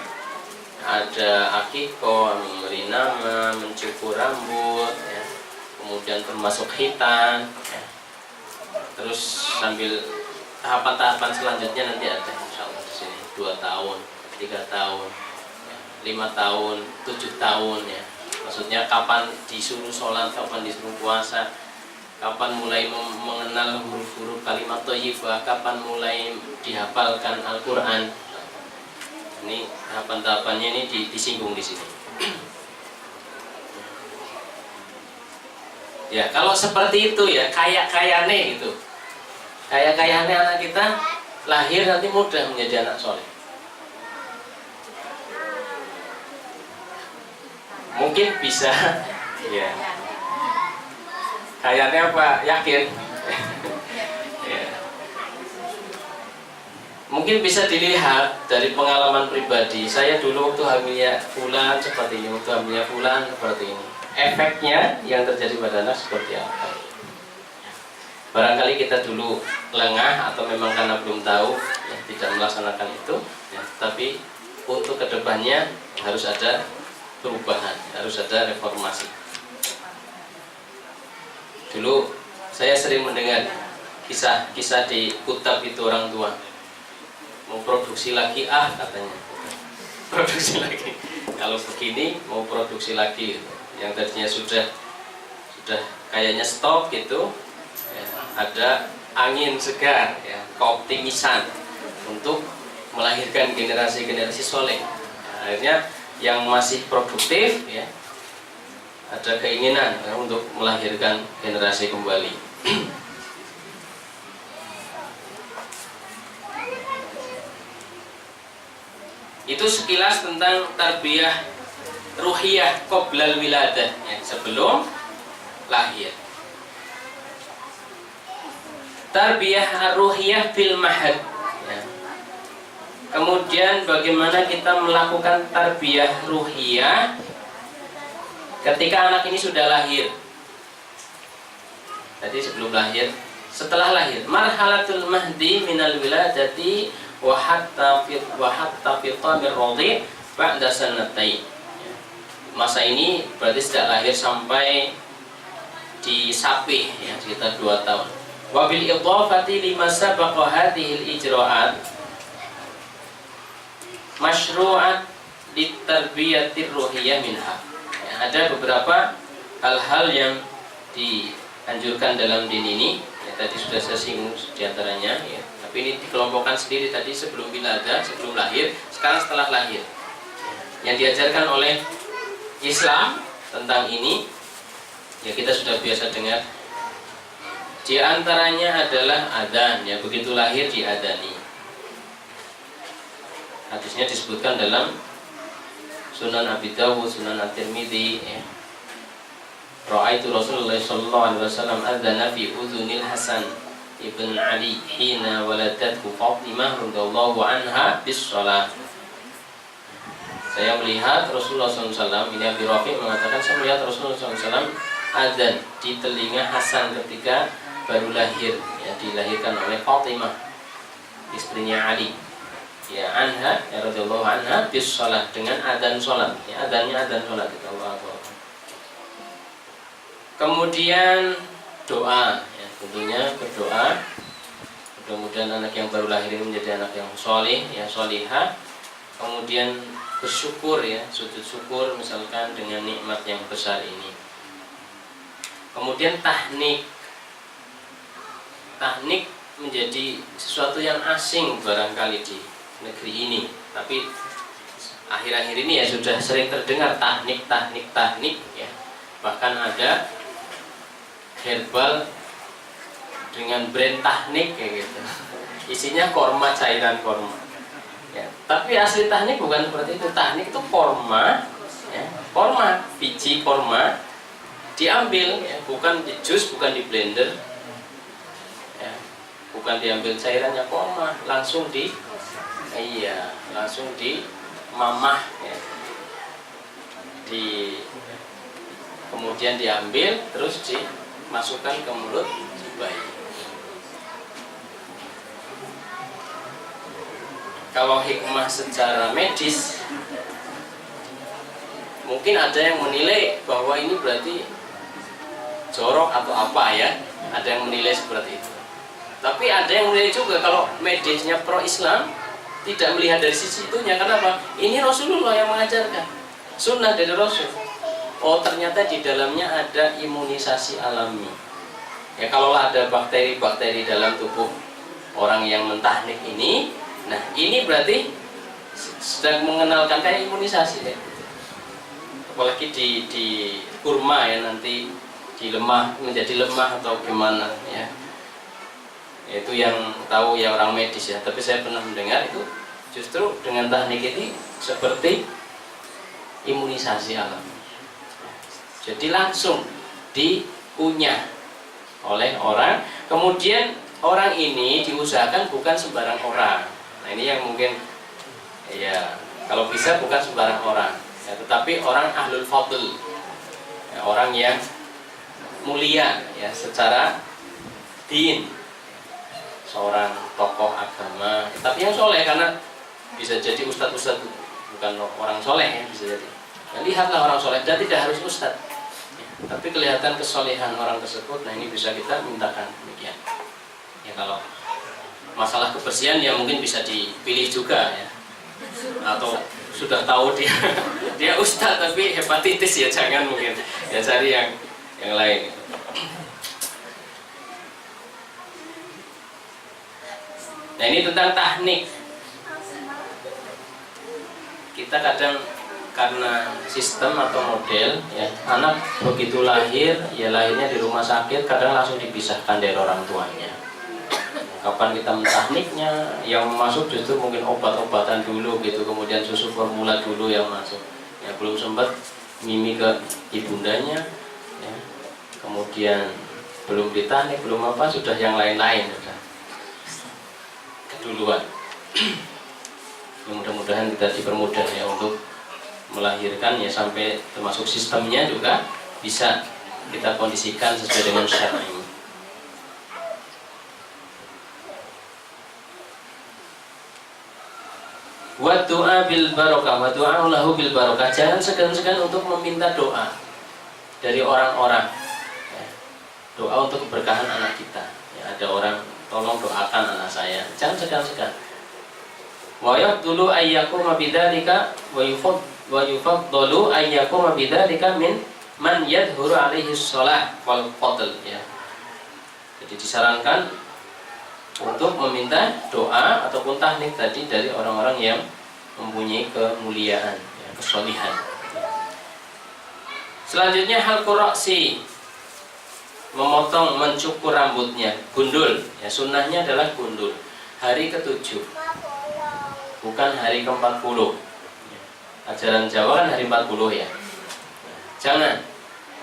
Ada akikoh, memberi nama, mencukur rambut ya. Kemudian termasuk khitan ya. Terus sambil tahapan-tahapan selanjutnya nanti ada insya Allah di sini. 2 tahun, 3 tahun ya, 5 tahun, 7 tahun ya. Maksudnya kapan disuruh sholat, kapan disuruh puasa, kapan mulai mengenal huruf-huruf kalimat thayyibah, kapan mulai dihafalkan Al-Quran. Ini tahapan-tahapannya ini disinggung di sini. Ya kalau seperti itu ya, kayak-kayane gitu. Kayak-kayane anak kita lahir nanti mudah menjadi anak soleh. Mungkin bisa, ya. Kayaknya apa? Yakin? Ya. Mungkin bisa dilihat dari pengalaman pribadi. Saya dulu waktu hamilnya fulan seperti ini, waktu hamilnya fulan seperti ini. Efeknya yang terjadi pada anak seperti apa? Barangkali kita dulu lengah atau memang karena belum tahu ya, tidak melaksanakan itu ya, tapi untuk kedepannya harus ada perubahan, harus ada reformasi. Dulu saya sering mendengar kisah-kisah di kutab itu, orang tua mau produksi lagi katanya, produksi lagi, kalau begini mau produksi lagi gitu. Yang tadinya sudah kayaknya stop gitu ya, ada angin segar ya, keoptimisan untuk melahirkan generasi-generasi soleh. Akhirnya yang masih produktif ya, ada keinginan ya, untuk melahirkan generasi kembali. Itu sekilas tentang tarbiyah ruhiyah qoblal wiladah ya, sebelum lahir. Tarbiyah ruhiyah fil mahad ya. Kemudian bagaimana kita melakukan tarbiyah ruhiyah ketika anak ini sudah lahir. Tadi sebelum lahir, setelah lahir, marhalatul mahdi minal wiladati wa hatta fi tamir radhi ba'da sanatain. Masa ini berarti sejak lahir sampai disapih ya, sekitar 2 tahun. Wa bil idhafati lima sabaqa hadhihi al-ijra'at masyru'at litarbiyatir ruhiyah minha. Ya, ada beberapa hal-hal yang dianjurkan dalam din ini ya, tadi sudah saya singgung diantaranya ya. Tapi ini dikelompokkan sendiri tadi sebelum wiladah, sebelum lahir, sekarang setelah lahir. Yang diajarkan oleh Islam tentang ini ya, kita sudah biasa dengar. Di antaranya adalah adzan ya, begitu lahir diadzani. Hadisnya disebutkan dalam Sunan Abi Dawud, Sunan At-Tirmidzi ya. Ra'aitu Rasulullah sallallahu alaihi wasallam adzana fi udhunil Hasan ibn Ali hina waladathu Fatimah radhiyallahu anha bis shalah. Saya melihat Rasulullah SAW, ini Abi Rafi mengatakan, saya melihat Rasulullah SAW adzan di telinga Hasan ketika baru lahir ya, dilahirkan oleh Fatimah istrinya Ali ya, anha ya, radhiyallahu anha bis shalah, dengan adzan salat ya, adzannya adzan salat itu Allah Akbar. Kemudian doa ya, tentunya berdoa Mudah-mudahan anak yang baru lahir ini menjadi anak yang soleh, ya solihah. Kemudian bersyukur, ya sujud syukur misalkan dengan nikmat yang besar ini. Kemudian tahnik menjadi sesuatu yang asing barangkali di negeri ini, tapi akhir-akhir ini ya sudah sering terdengar tahnik ya. Bahkan ada herbal dengan brand tahnik kayak gitu, isinya korma, cairan korma ya. Tapi asli tahnik bukan seperti itu. Tahnik itu korma ya, korma, biji korma diambil ya, bukan di jus, bukan di blender ya, bukan diambil cairannya korma, langsung langsung di mamah ya. Kemudian diambil terus dimasukkan ke mulut si bayi. Kalau hikmah secara medis, mungkin ada yang menilai bahwa ini berarti jorok atau apa ya, ada yang menilai seperti itu. Tapi ada yang menilai juga kalau medisnya pro Islam tidak melihat dari sisi itunya. Kenapa? Ini Rasulullah yang mengajarkan, sunnah dari Rasul. Oh, ternyata di dalamnya ada imunisasi alami. Ya, kalau ada bakteri-bakteri dalam tubuh orang yang mentahnik ini, nah ini berarti sedang mengenalkan kayak imunisasi ya. Apalagi di kurma ya, nanti menjadi lemah atau gimana ya. Itu yang tahu ya orang medis ya. Tapi saya pernah mendengar itu justru dengan teknik ini seperti imunisasi alami. Jadi langsung dikunyah oleh orang. Kemudian orang ini diusahakan bukan sembarang orang. Nah ini yang mungkin ya, kalau bisa bukan sembarang orang ya, tetapi orang ahlul fadl ya, orang yang mulia ya secara din, seorang tokoh agama, tapi yang soleh, karena bisa jadi ustadz bukan orang soleh ya, bisa jadi ya, lihatlah orang soleh dan tidak harus ustadz ya, tapi kelihatan kesolehan orang tersebut. Nah ini bisa kita mintakan demikian ya. Kalau masalah kebersihan ya mungkin bisa dipilih juga ya, atau sudah tahu dia ustadz tapi hepatitis ya jangan, mungkin ya cari yang lain. Nah ini tentang teknik. Kita kadang karena sistem atau model ya, anak begitu lahir ya lahirnya di rumah sakit, kadang langsung dipisahkan dari orang tuanya. Kapan kita mentekniknya, yang masuk justru mungkin obat-obatan dulu gitu, kemudian susu formula dulu yang masuk ya, belum sempat mimi ke ibundanya ya. Kemudian belum diteknik, belum apa, sudah yang lain-lain sudah keduluan. Ya, mudah-mudahan kita dipermudah ya untuk melahirkan ya, sampai termasuk sistemnya juga bisa kita kondisikan sesuai dengan syar'i. Wa doa bil barokah, wa doa lahu bil barokah. Jangan segan-segan untuk meminta doa dari orang-orang ya. Doa untuk keberkahan anak kita ya, ada orang tolong doakan anak saya, jangan segan-segan. Wa yaqdulu ayyakuma bidzalika wa yufaddalu ayyakuma bidzalika min man yadhuru alaihi shalah wal fadl ya. Jadi disarankan untuk meminta doa ataupun teknik tadi dari orang-orang yang mempunyai kemuliaan ya, kesolihan. Selanjutnya halqur ra'si, memotong, mencukur rambutnya, gundul ya, sunnahnya adalah gundul hari ke-7, bukan hari ke-40 ya. Ajaran Jawa kan hari 40 ya. Jangan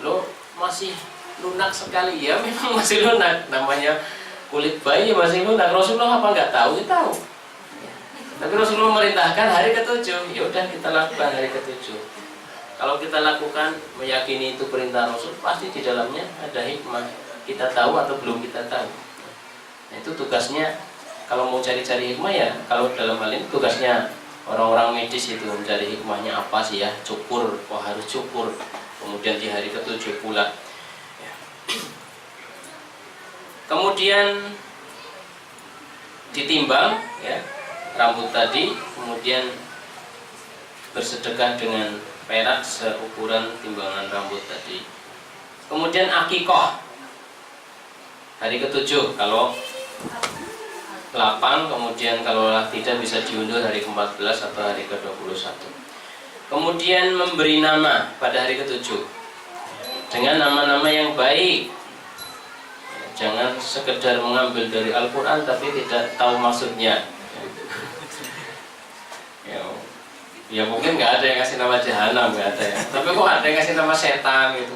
lo masih lunak sekali ya, memang masih lunak, namanya kulit bayi masih lunak. Rasulullah apa nggak tahu? Kita tahu ya. Tapi Rasulullah merintahkan hari ke-7, ya udah kita lakukan hari ke-7. Kalau kita lakukan meyakini itu perintah Rasul, pasti di dalamnya ada hikmah. Kita tahu atau belum kita tahu. Nah, itu tugasnya. Kalau mau cari-cari hikmah ya, kalau dalam hal ini tugasnya orang-orang medis itu mencari hikmahnya apa sih ya, cukur, kok harus cukur, kemudian di hari ke-7 pula ya. Kemudian ditimbang ya rambut tadi, kemudian bersedekah dengan perak seukuran timbangan rambut tadi. Kemudian akikoh hari ke-7 kalau lapang, kemudian kalau tidak bisa diundur hari ke-14 atau hari ke-21. Kemudian memberi nama pada hari ke-7 dengan nama-nama yang baik. Jangan sekedar mengambil dari Al-Quran tapi tidak tahu maksudnya. Ya mungkin nggak ada yang kasih nama jahanam, nggak ada ya. Tapi kok ada yang kasih nama setan gitu?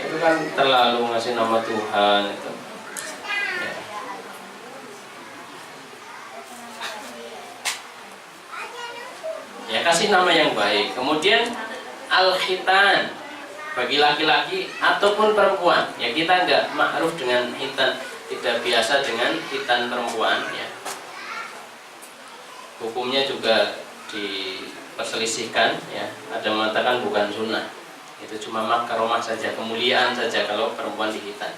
Itu kan terlalu ngasih nama Tuhan itu. Ya kasih nama yang baik. Kemudian al-khitan bagi laki-laki ataupun perempuan. Ya kita nggak ma'ruf dengan khitan, tidak biasa dengan khitan perempuan. Ya. Hukumnya juga diperselisihkan. Ya. Ada mengatakan bukan sunnah. Itu cuma makromah saja, kemuliaan saja kalau perempuan dihitan.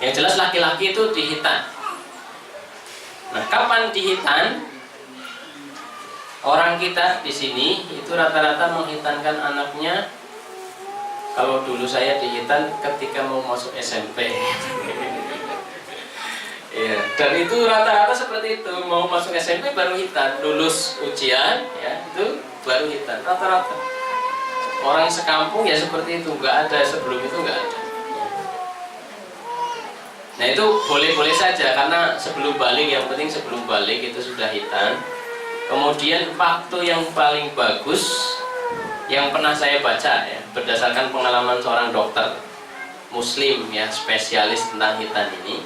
Yang jelas laki-laki itu dihitan. Nah, kapan dihitan? Orang kita di sini itu rata-rata menghitankan anaknya. Kalau dulu saya dihitan ketika mau masuk SMP. Ya, dan itu rata-rata seperti itu, mau masuk SMP baru hitan, lulus ujian ya itu baru hitan rata-rata. Orang sekampung ya seperti itu, nggak ada sebelum itu nggak ada. Nah itu boleh-boleh saja karena sebelum balik, yang penting sebelum balik itu sudah hitan. Kemudian waktu yang paling bagus yang pernah saya baca ya, berdasarkan pengalaman seorang dokter muslim ya, spesialis tentang hitan ini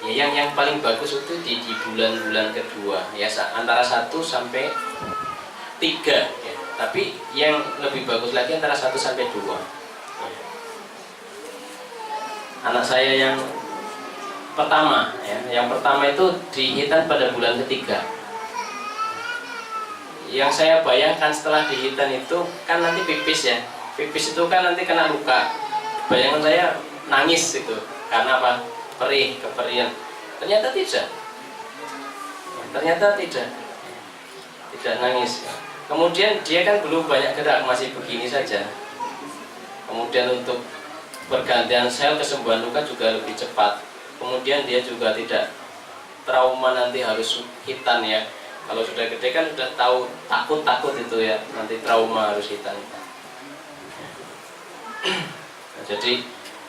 ya, yang paling bagus itu di bulan-bulan kedua ya, antara 1 sampai 3 ya. Tapi yang lebih bagus lagi antara 1 sampai 2 ya. Anak saya yang pertama ya, yang pertama itu dihitan pada bulan ketiga. Yang saya bayangkan setelah dihitan itu kan nanti pipis ya, pipis itu kan nanti kena luka. Bayangan saya nangis itu karena apa? Perih, keperian. Ternyata tidak. Ternyata tidak nangis. Kemudian dia kan belum banyak gerak, masih begini saja. Kemudian untuk pergantian sel, kesembuhan luka juga lebih cepat. Kemudian dia juga tidak trauma nanti harus hitan ya. Kalau sudah gede kan sudah tahu, takut itu ya, nanti trauma harus hitan. Nah, jadi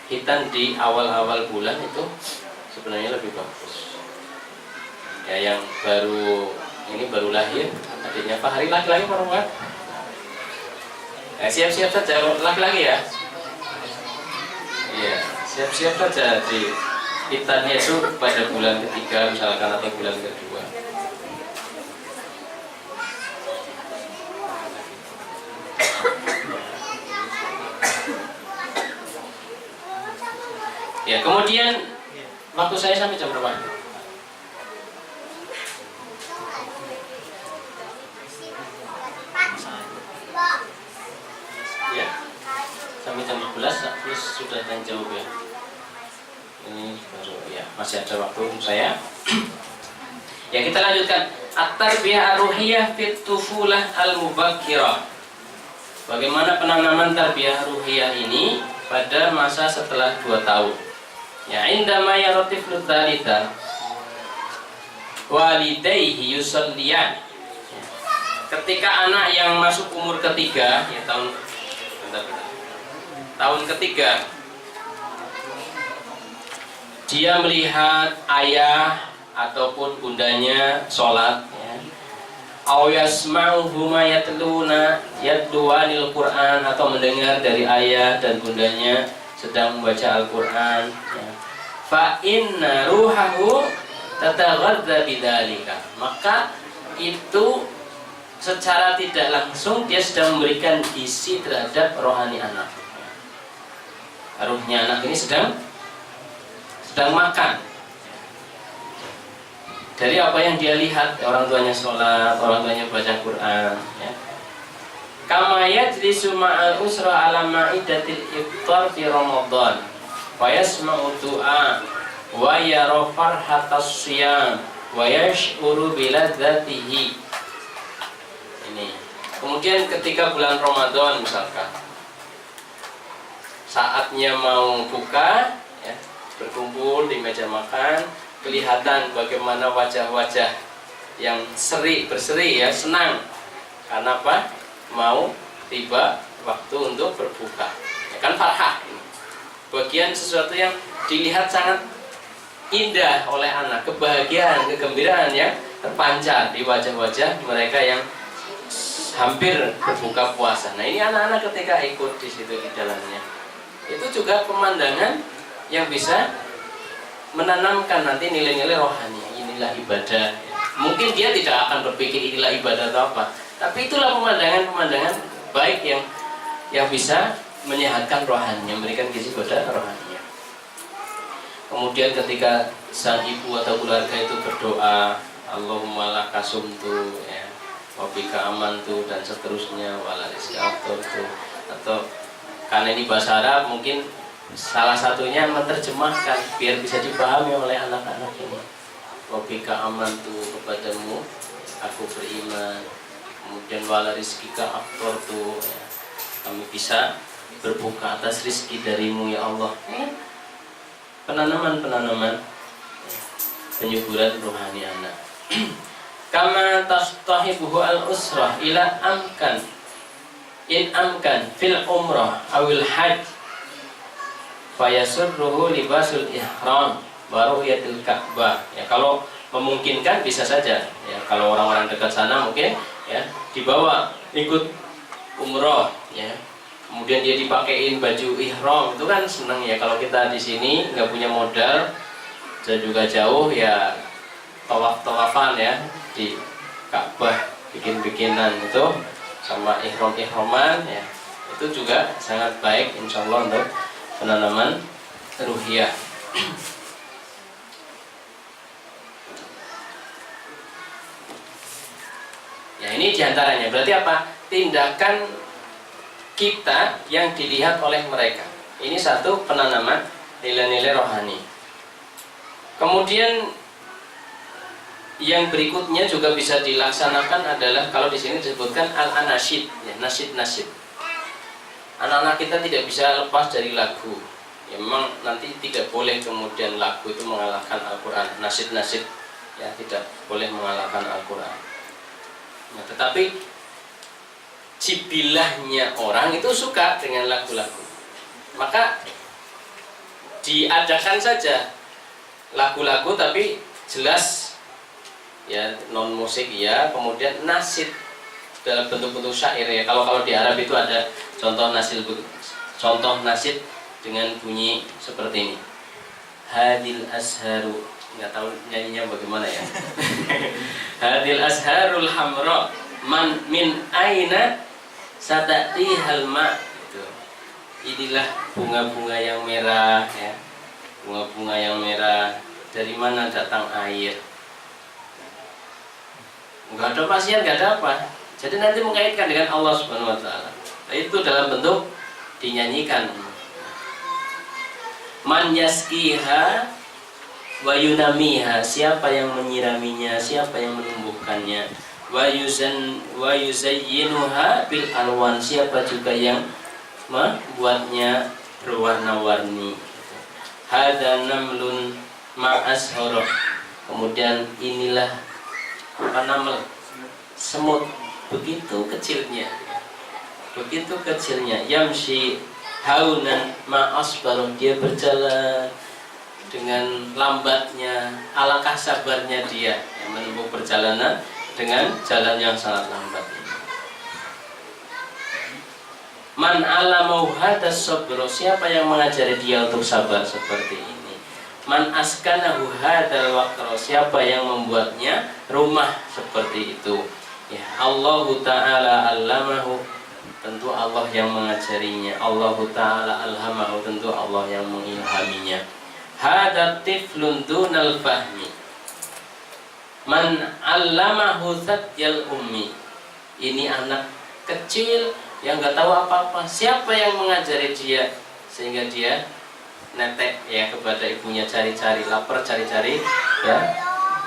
hitan di awal-awal bulan itu sebenarnya lebih bagus. Ya yang ini baru lahir, adiknya Fahri, laki-laki perempuan? Siap-siap saja laki-laki ya. Iya, siap-siap saja di hitannya itu pada bulan ketiga misalkan atau bulan kedua. Ya, kemudian waktu saya sampai jam berapa? Ya, sampai jam 11 terus sudah dan jauh ya. Ini baru ya, masih ada waktu saya. Ya, kita lanjutkan. At-tarbiyah ruhiyah fit tufulah al-mubakkirah. Bagaimana penanaman tarbiyah ruhiyah ini pada masa setelah 2 tahun? Ya, indama yaratiflu tsalitsah walidayhi yusalliyan. Ketika anak yang masuk umur ketiga, ya tahun ketiga, dia melihat ayah ataupun bundanya sholat, ya. Aw yasma'uhuma yatluwanil Qur'an, atau mendengar dari ayah dan bundanya sedang membaca Al-Quran, ya. Fa inna ruhahu tataghadza bidzalika, maka itu secara tidak langsung dia sedang memberikan gizi terhadap rohani anak. Ruhnya anak ini sedang makan dari apa yang dia lihat, orang tuanya sholat, orang tuanya baca Quran, ya. Kama yajlisu ma'al usra ala ma'idatil iftar fi Ramadan wa yasma'u du'a wa yara farhatas siyam wa yash'uru biladzatihi. Ini. Kemudian ketika bulan Ramadan misalkan saatnya mau buka ya, berkumpul di meja makan, kelihatan bagaimana wajah-wajah yang berseri ya, senang. Karena apa? Mau tiba waktu untuk berbuka. Ya kan farhah ini. Bagian sesuatu yang dilihat sangat indah oleh anak, kebahagiaan, kegembiraan yang terpancar di wajah-wajah mereka yang hampir berbuka puasa. Nah, ini anak-anak ketika ikut di situ di dalamnya. Itu juga pemandangan yang bisa menanamkan nanti nilai-nilai rohani. Inilah ibadah. Mungkin dia tidak akan berpikir inilah ibadah atau apa, tapi itulah pemandangan-pemandangan baik yang bisa menyehatkan rohani, memberikan gizi pada rohaninya. Kemudian ketika sang ibu atau keluarga itu berdoa, Allahumma laka sumtu, ya, wabika amantu dan seterusnya, walaris aftortu, atau karena ini bahasa Arab mungkin salah satunya menerjemahkan biar bisa dipahami oleh anak-anak ini. Wabika amantu, kepadamu aku beriman. Kemudian wala rizkika aftortu, ya, kami bisa berbuka atas rizki darimu ya Allah. Penanaman penyuburan rohani anak. Kama tastahibuhu al-usrah ila amkan in amkan fil umrah awil hajj fayasurruhu libasul ihram wa ru'yatil ka'bah. Ya, kalau memungkinkan bisa saja ya, kalau orang-orang dekat sana mungkin ya dibawa ikut umroh ya. Kemudian dia dipakein baju ihram, itu kan seneng ya. Kalau kita di sini nggak punya modal dan juga jauh ya, tawaf-tawafan ya di Ka'bah, bikin-bikinan itu sama ihram-ihraman ya, itu juga sangat baik insya Allah untuk penanaman ruhiyah. Ya, ini diantaranya. Berarti apa? Tindakan kita yang dilihat oleh mereka. Ini satu penanaman nilai-nilai rohani. Kemudian yang berikutnya juga bisa dilaksanakan adalah kalau di sini disebutkan al-anasyid, ya, nasyid-nasyid. Anak-anak kita tidak bisa lepas dari lagu. Ya, memang nanti tidak boleh kemudian lagu itu mengalahkan Al-Quran. Nasyid-nasyid ya tidak boleh mengalahkan Al-Quran. Nah, tetapi jibilahnya orang itu suka dengan lagu-lagu, maka diadakan saja lagu-lagu tapi jelas ya, non musik ya, kemudian nasyid dalam bentuk-bentuk syair ya. Kalau di Arab itu ada contoh nasyid dengan bunyi seperti ini. Hadil azharu, nggak tahu nyanyinya bagaimana ya. Hadil azharul hamra man min aina satati halma, itu. Inilah bunga-bunga yang merah ya. Bunga-bunga yang merah, dari mana datang air? Enggak ada pasien, enggak ada apa. Jadi nanti mengaitkan dengan Allah Subhanahu wa taala. Itu dalam bentuk dinyanyikan. Man yaskiha wa yunamiha, siapa yang menyiraminya, siapa yang menumbuhkannya. Wa yuzayyinuha bil alwan, siapa juga yang membuatnya berwarna-warni. Hadza namlun ma'ashara, kemudian inilah naml, semut, begitu kecilnya, yamshi haunan ma'asbaro, dia berjalan dengan lambatnya, alangkah sabarnya dia yang menempuh perjalanan dengan jalan yang sangat lambat. Man alamau hadas sabro, siapa yang mengajari dia untuk sabar seperti ini. Man askanahu hadal waqro, siapa yang membuatnya rumah seperti itu. Ya, Allahu ta'ala allamahu, tentu Allah yang mengajarinya. Allahu ta'ala alhamahu, tentu Allah yang mengilhaminya. Hadat tiflun dunal fahmi, man allamahu satyal ummi, ini anak kecil yang nggak tahu apa-apa. Siapa yang mengajari dia sehingga dia netek ya kepada ibunya, cari-cari lapar, cari-cari ya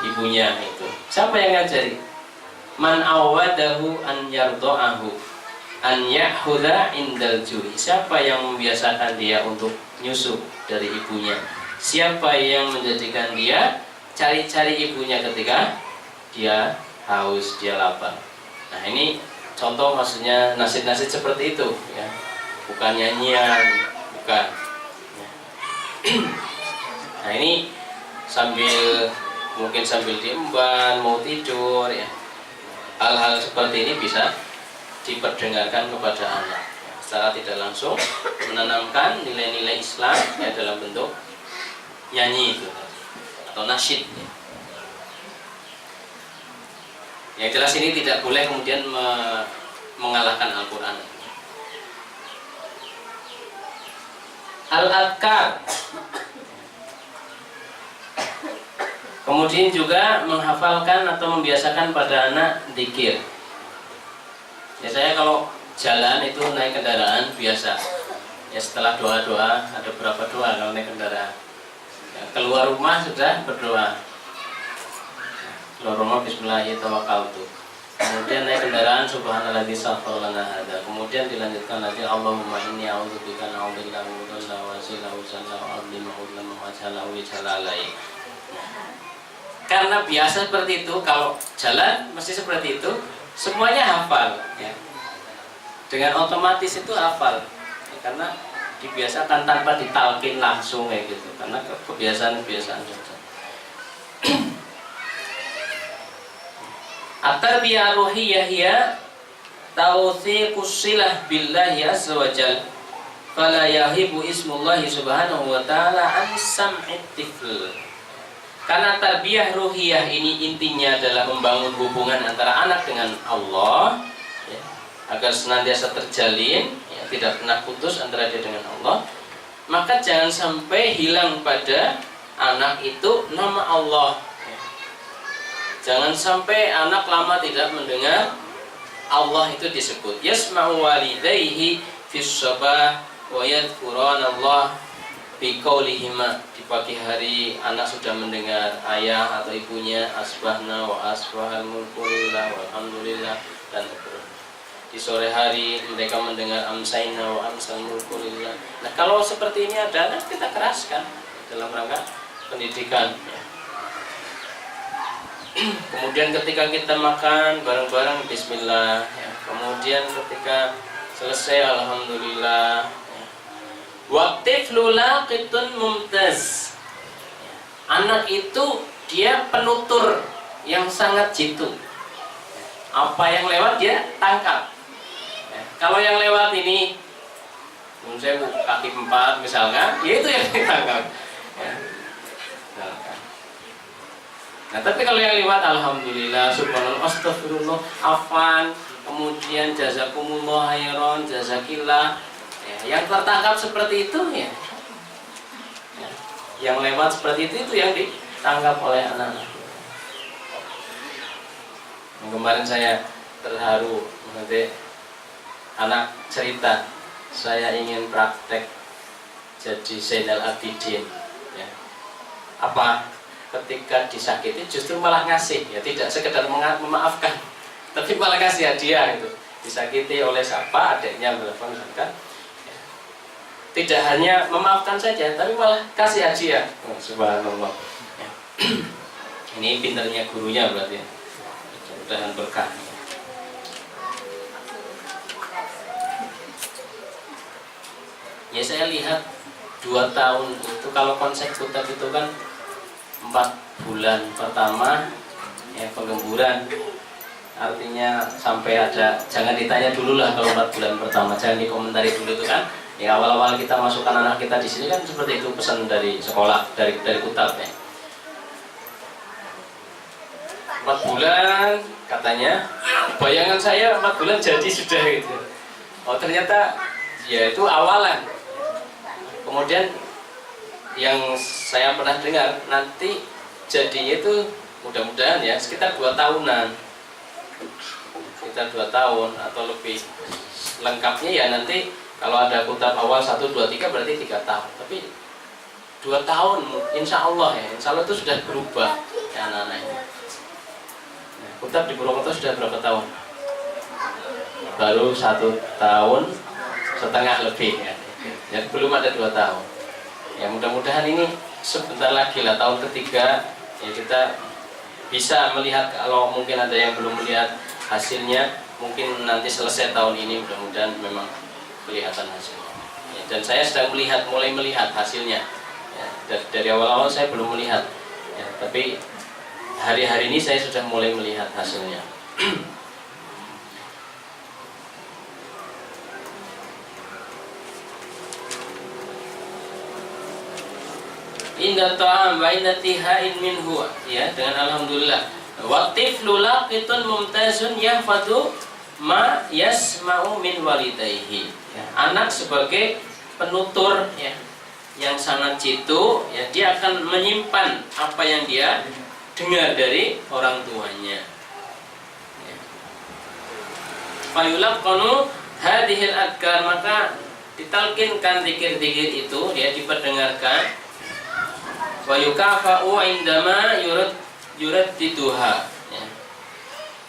ibunya itu. Siapa yang ngajari? Man awadahu an yardo'ahu an ya'khudha indal ju'i. Siapa yang membiasakan dia untuk nyusu dari ibunya? Siapa yang menjadikan dia cari-cari ibunya ketika dia haus, dia lapar? Nah, ini contoh, maksudnya nasid-nasid seperti itu ya. Bukan nyanyian, bukan. Nah, ini mungkin sambil diemban, mau tidur ya. Hal-hal seperti ini bisa diperdengarkan kepada anak secara tidak langsung, menanamkan nilai-nilai Islam ya dalam bentuk nyanyi itu atau nasyid ya. Yang jelas ini tidak boleh kemudian mengalahkan Al-Quran. Al-Adkar, kemudian juga menghafalkan atau membiasakan pada anak dzikir. Ya, saya kalau jalan itu naik kendaraan biasa. Ya, setelah doa-doa, ada berapa doa kalau naik kendaraan. Ya, keluar rumah sudah berdoa. Keluar rumah bismillahirrahmanirrahim. Kemudian naik kendaraan subhanalladzi sakhkhara lana hadza. Kemudian dilanjutkan lagi Allahumma inni a'udzubika min al-ghadab wa karena biasa seperti itu, kalau jalan mesti seperti itu, semuanya hafal ya. Dengan otomatis itu hafal ya, karena dibiasakan tanpa ditalkin langsung kayak gitu, karena kebiasaan-kebiasaan saja. At-tarbiyah ruhiyah hiya tawthiqus silah billahi azza wa jalla fala yahibu ismullahi subhanahu wa ta'ala an sam'it tifl. Karena tarbiyah ruhiyah ini intinya adalah membangun hubungan antara anak dengan Allah ya, agar senantiasa terjalin ya, tidak pernah putus antara dia dengan Allah. Maka jangan sampai hilang pada anak itu nama Allah ya. Jangan sampai anak lama tidak mendengar Allah itu disebut. Yasma'u walidayhi fis sabah wa yadhkurana Allah bi qaulihima. Di pagi hari anak sudah mendengar ayah atau ibunya asbahna wa asbahal mulku lillah walhamdulillah dan seterusnya. Di sore hari mereka mendengar amsayna wa amsal mulku lillah. Nah, kalau seperti ini ada, kita keraskan dalam rangka pendidikan ya. Kemudian ketika kita makan bareng-bareng bismillah ya. Kemudian ketika selesai alhamdulillah ya. Waqtiflu laqitun mumtaz. Anak itu dia penutur yang sangat jitu. Apa yang lewat dia tangkap ya. Kalau yang lewat ini saya kaki 4 misalkan, ya itu yang ditangkap ya. Nah, tapi kalau yang lewat alhamdulillah, subhanallah, astagfirullah, afan, kemudian jazakumullah khairan, jazakillah ya, yang tertangkap seperti itu ya. Ya, yang lewat seperti itu yang ditangkap oleh anak-anak. Kemarin saya terharu nanti anak cerita, saya ingin praktek jadi Zainal Abidin ya. Apa? Ketika disakiti justru malah ngasih ya, tidak sekedar memaafkan tapi malah ngasih hadiah itu. Disakiti oleh siapa, adiknya berapa misalkan ya. Tidak hanya memaafkan saja tapi malah kasih hadiah. Oh, subhanallah ya. Ini pintarnya gurunya berarti ya. Mudah-mudahan berkah ya. Saya lihat 2 tahun itu kalau konsep kutab itu kan 4 bulan pertama ya penggemburan, artinya sampai ada, jangan ditanya dulu lah kalau 4 bulan pertama, jangan dikomentari dulu itu kan ya. Awal-awal kita masukkan anak kita di sini kan seperti itu pesan dari sekolah, dari kutab ya. 4 bulan katanya, bayangan saya 4 bulan jadi sudah gitu. Oh ternyata ya itu awalan. Kemudian yang saya pernah dengar nanti jadinya itu mudah-mudahan ya sekitar 2 tahunan, sekitar 2 tahun atau lebih. Lengkapnya ya nanti kalau ada kutab awal 1, 2, 3 berarti 3 tahun, tapi 2 tahun, insya Allah ya, insya Allah itu sudah berubah ya anak-anak ini. Nah, Kutab di Purwokerto sudah berapa tahun? Baru 1 tahun setengah lebih ya. Jadi belum ada 2 tahun. Ya mudah-mudahan ini sebentar lagi lah, tahun ketiga ya kita bisa melihat. Kalau mungkin ada yang belum melihat hasilnya, mungkin nanti selesai tahun ini mudah-mudahan memang kelihatan hasilnya ya, dan saya sedang mulai melihat hasilnya ya, dari awal-awal saya belum melihat ya, tapi hari-hari ini saya sudah mulai melihat hasilnya. Indah ta'am wa inna tihain minhu ya, dengan alhamdulillah. Wa tiflu laqitun mumtazun yahfadu ma yasma'u min walidayhi ya, anak sebagai penutur ya, yang sangat jitu ya, dia akan menyimpan apa yang dia dengar dari orang tuanya ya. Fayulaqqanu hadhil adkar, maka ditalkinkan zikir-zikir itu, dia diperdengarkan. Wa yukafa'u indama yuraddiduha ya.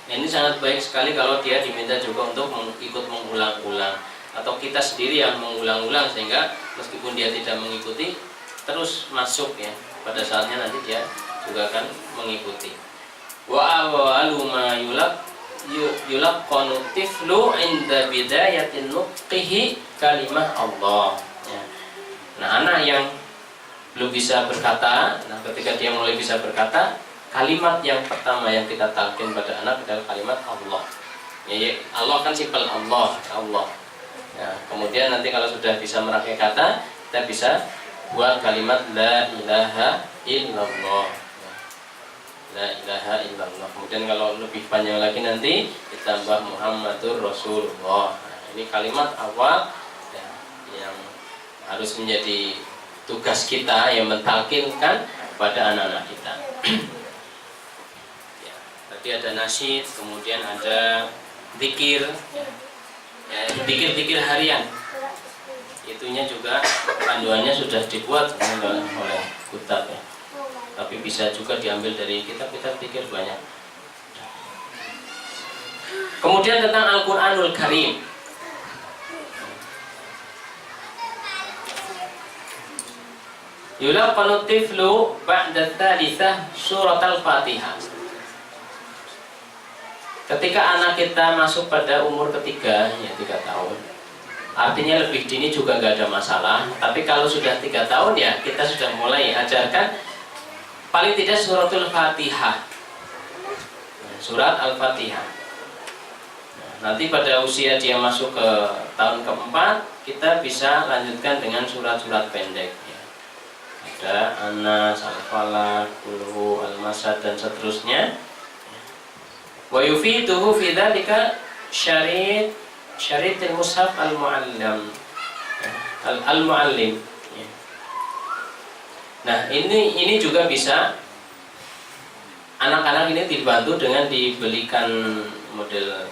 Ini sangat baik sekali kalau dia diminta juga untuk ikut mengulang-ulang, atau kita sendiri yang mengulang-ulang, sehingga meskipun dia tidak mengikuti terus masuk ya, pada saatnya nanti dia juga akan mengikuti. Wa awwalu ma yulaqqanu tiflu inda bidayatin nutqihi kalimah Allah ya. Nah, anak yang belum bisa berkata, nah ketika dia mulai bisa berkata, kalimat yang pertama yang kita talqin pada anak adalah kalimat Allah ya, Allah kan simpel, Allah ya. Kemudian nanti kalau sudah bisa merangkai kata, kita bisa buat kalimat la ilaha illallah ya. La ilaha illallah. Kemudian kalau lebih panjang lagi nanti ditambah Muhammadur Rasulullah. Nah, ini kalimat awal ya, yang harus menjadi tugas kita yang mentalkinkan pada anak-anak kita. Ya, tadi ada nasyid, kemudian ada zikir ya, zikir harian. Itunya juga panduannya sudah dibuat oleh Kutab ya. Tapi bisa juga diambil dari kitab-kitab zikir banyak. Kemudian tentang Al-Qur'anul Karim. Yulaqqanu tiflu ba'da tsalitsah surat Al-Fatihah. Ketika anak kita masuk pada umur ketiga, ya 3 tahun, artinya lebih dini juga nggak ada masalah. Tapi kalau sudah 3 tahun ya kita sudah mulai ajarkan paling tidak suratul Fatihah, surat Al-Fatihah. Nanti pada usia dia masuk ke tahun keempat, kita bisa lanjutkan dengan surat-surat pendek. Ada Anas, Al-Falaq, Qul, Al-Masad dan seterusnya. Wa yufiduhu fi dzalika syaritul mushaf al-muallim. Al-muallim. Nah, ini juga bisa anak-anak ini dibantu dengan dibelikan model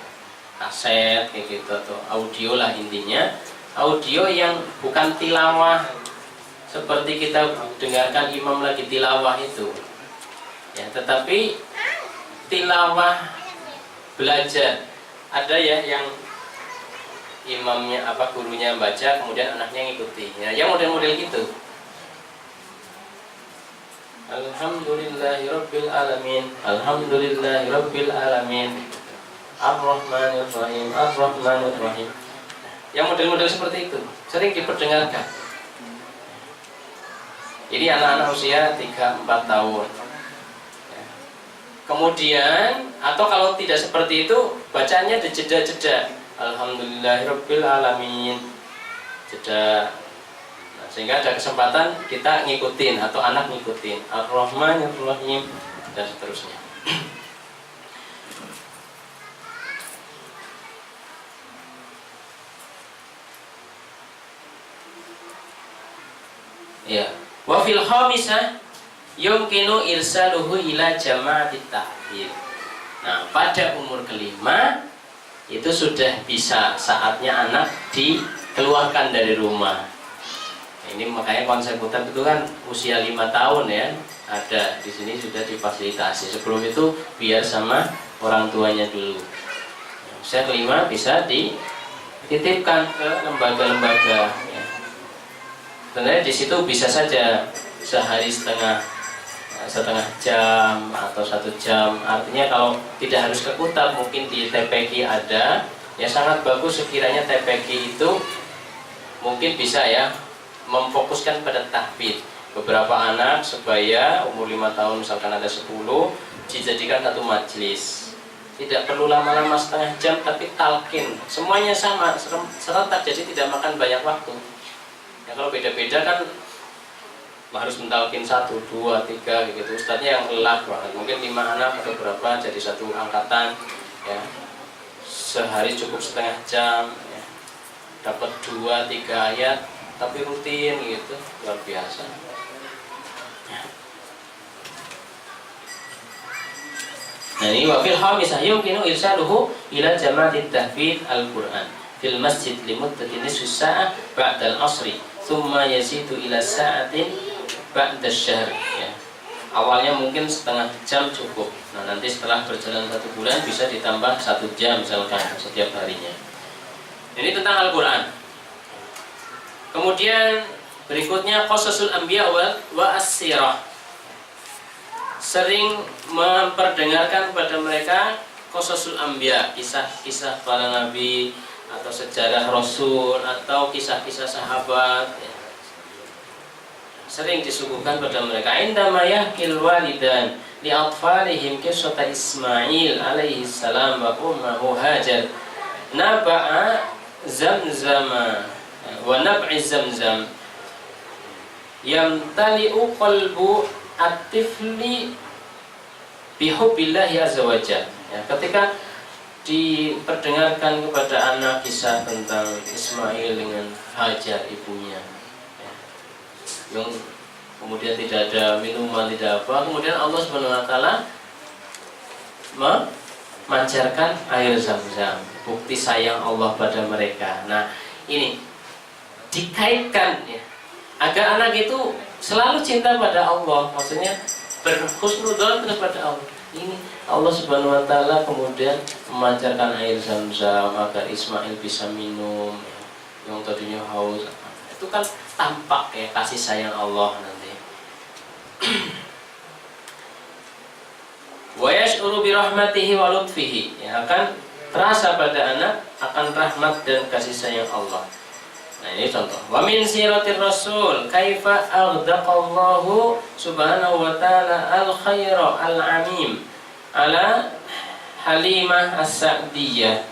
kaset kayak gitu, atau audio lah intinya. Audio yang bukan tilawah seperti kita dengarkan imam lagi tilawah itu ya, tetapi tilawah belajar. Ada ya yang imamnya gurunya baca, kemudian anaknya ngikuti ya, yang model-model gitu. Alhamdulillahirabbil alamin, alhamdulillahirabbil alamin, ar-rahmanir-rahim, ar-rahmanir-rahim. Yang model-model seperti itu sering diperdengarkan. Ini anak-anak usia 3-4 tahun. Kemudian, atau kalau tidak seperti itu, bacanya ada jeda-jeda. Alhamdulillahirabbil alamin, jeda. Nah, sehingga ada kesempatan kita ngikutin atau anak ngikutin Ar-Rahmanir-Rahim dan seterusnya. Ya. Wa fil khamisah yumkinu irsaluhu ila jama'atit tahfidz. Nah, pada umur kelima itu sudah bisa saatnya anak dikeluarkan dari rumah. Ini makanya konsep kutab itu kan usia 5 tahun ya, ada di sini sudah difasilitasi. Sebelum itu biar sama orang tuanya dulu. Usia kelima bisa dititipkan ke lembaga-lembaga. Ya. Sebenarnya di situ bisa saja sehari setengah jam atau 1 jam. Artinya kalau tidak harus ke kutab, mungkin di TPQ ada. Ya sangat bagus sekiranya TPQ itu mungkin bisa ya memfokuskan pada tahfidz. Beberapa anak sebaya umur 5 tahun misalkan ada 10 dijadikan satu majelis. Tidak perlu lama-lama setengah jam, tapi talqin semuanya sama serentak, jadi tidak makan banyak waktu. Ya kalau beda-beda kan harus mentalkin 1, 2, 3 gitu. Ustadznya yang lelah banget, mungkin 5 anak atau berapa jadi satu angkatan ya. Sehari cukup setengah jam ya. Dapat 2, 3 ayat tapi rutin gitu, luar biasa. Nah ini wafil khamisah yumkinu irsaluhu ila jama'atit tahfidz al-Qur'an fil masjid limuddati nisfi sa'ah ba'da al-'asri thumma yazidu ila sa'atin ba'da syahr ya. Awalnya mungkin setengah jam cukup. Nah nanti setelah berjalan 1 bulan bisa ditambah 1 jam misalkan setiap harinya. Ini tentang Al-Qur'an. Kemudian berikutnya qasasul anbiya wa as-sirah. Sering memperdengarkan kepada mereka qasasul anbiya, kisah-kisah para nabi atau sejarah rasul atau kisah-kisah sahabat ya. Sering disuguhkan pada mereka. Indama yahkil walidan li atfalihim qissata Ismail alaihi salam wa ummuhu Hajar naba'a zamzama wa nab'i zamzam yamtali'u qalbu at-tifli bihubbillahi azza wajalla ya, ketika diperdengarkan kepada anak kisah tentang Ismail dengan Hajar ibunya ya, yang kemudian tidak ada minuman, tidak apa, kemudian Allah Subhanahu wa taala memancarkan air Zam-Zam, bukti sayang Allah pada mereka. Nah, ini dikaitkan ya, agar anak itu selalu cinta pada Allah, maksudnya berhusnudzon kepada Allah. Ini Allah Subhanahu wa taala kemudian memancarkan air Zam-Zam agar Ismail bisa minum ya, yang tadinya haus. Itu kan tampak ya kasih sayang Allah nanti. Wa yash'uru bi rahmatihi wa lutfihi ya, akan terasa pada anak akan rahmat dan kasih sayang Allah. Nah ini contoh. Wa min siratir rasul kaifa aghdaqallahu subhanahu wa ta'ala al-khaira al-amim ala Halimah as-Sa'diyah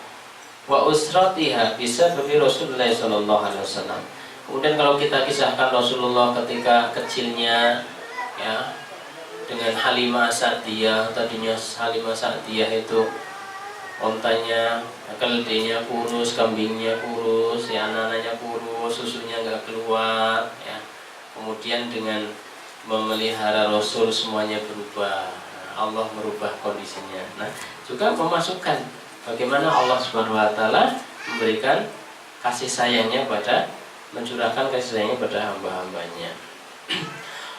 wa usratiha bisababi Rasulullah sallallahu alaihi wasallam. Kemudian kalau kita kisahkan Rasulullah ketika kecilnya ya dengan Halimah as-Sa'diyah, tadinya Halimah as-Sa'diyah itu ontanya, keledainya kurus, kambingnya kurus, ya anak-anaknya kurus, susunya nggak keluar, ya. Kemudian dengan memelihara Rasul semuanya berubah. Nah, Allah merubah kondisinya. Nah, juga memasukkan bagaimana Allah Subhanahu wa taala memberikan kasih sayangnya mencurahkan kasih sayangnya pada hamba-hambanya.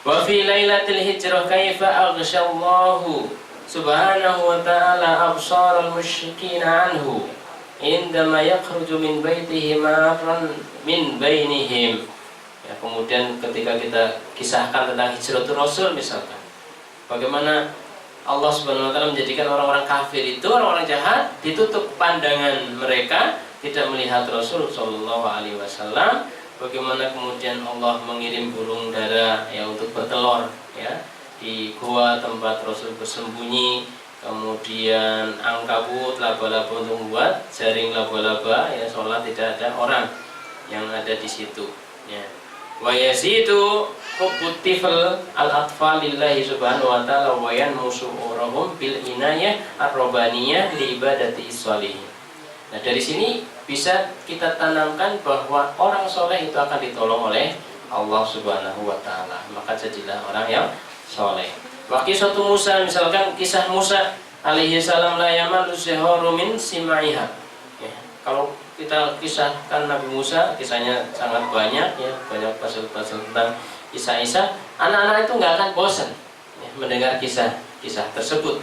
Wa fi lailatul hijrah kaifa aghsyallahu subhanahu wa ta'ala absar al-musyrikin anhu indama yakhruju min baitihi marran min bainihim ya. Kemudian ketika kita kisahkan tentang hijratul rasul misalkan, bagaimana Allah Subhanahu wa taala menjadikan orang-orang kafir itu, orang-orang jahat, ditutup pandangan mereka, tidak melihat Rasul sallallahu alaihi wasallam. Bagaimana kemudian Allah mengirim burung dara ya untuk bertelur ya di gua tempat Rasul bersembunyi, kemudian ankabut, laba-laba untuk membuat jaring laba-laba ya, sholat tidak ada orang yang ada di situ ya. Wa yazidu hubbut tifl al-atfal lillahi subhanahu wa ta'ala wa yanmusu'urahum bil inayah ar-rabbaniyah li ibadati sholihin. Nah dari sini bisa kita tanamkan bahwa orang soleh itu akan ditolong oleh Allah Subhanahu wa ta'ala, maka jadilah orang yang soleh. Waktu suatu Musa, misalkan kisah Musa alaihi salam la yamalu ziharu min simaiha ya, kalau kita kita kisahkan Nabi Musa, kisahnya sangat banyak ya, banyak pasal-pasal tentang kisah Isa. Anak-anak itu nggak akan bosan ya, mendengar kisah-kisah tersebut.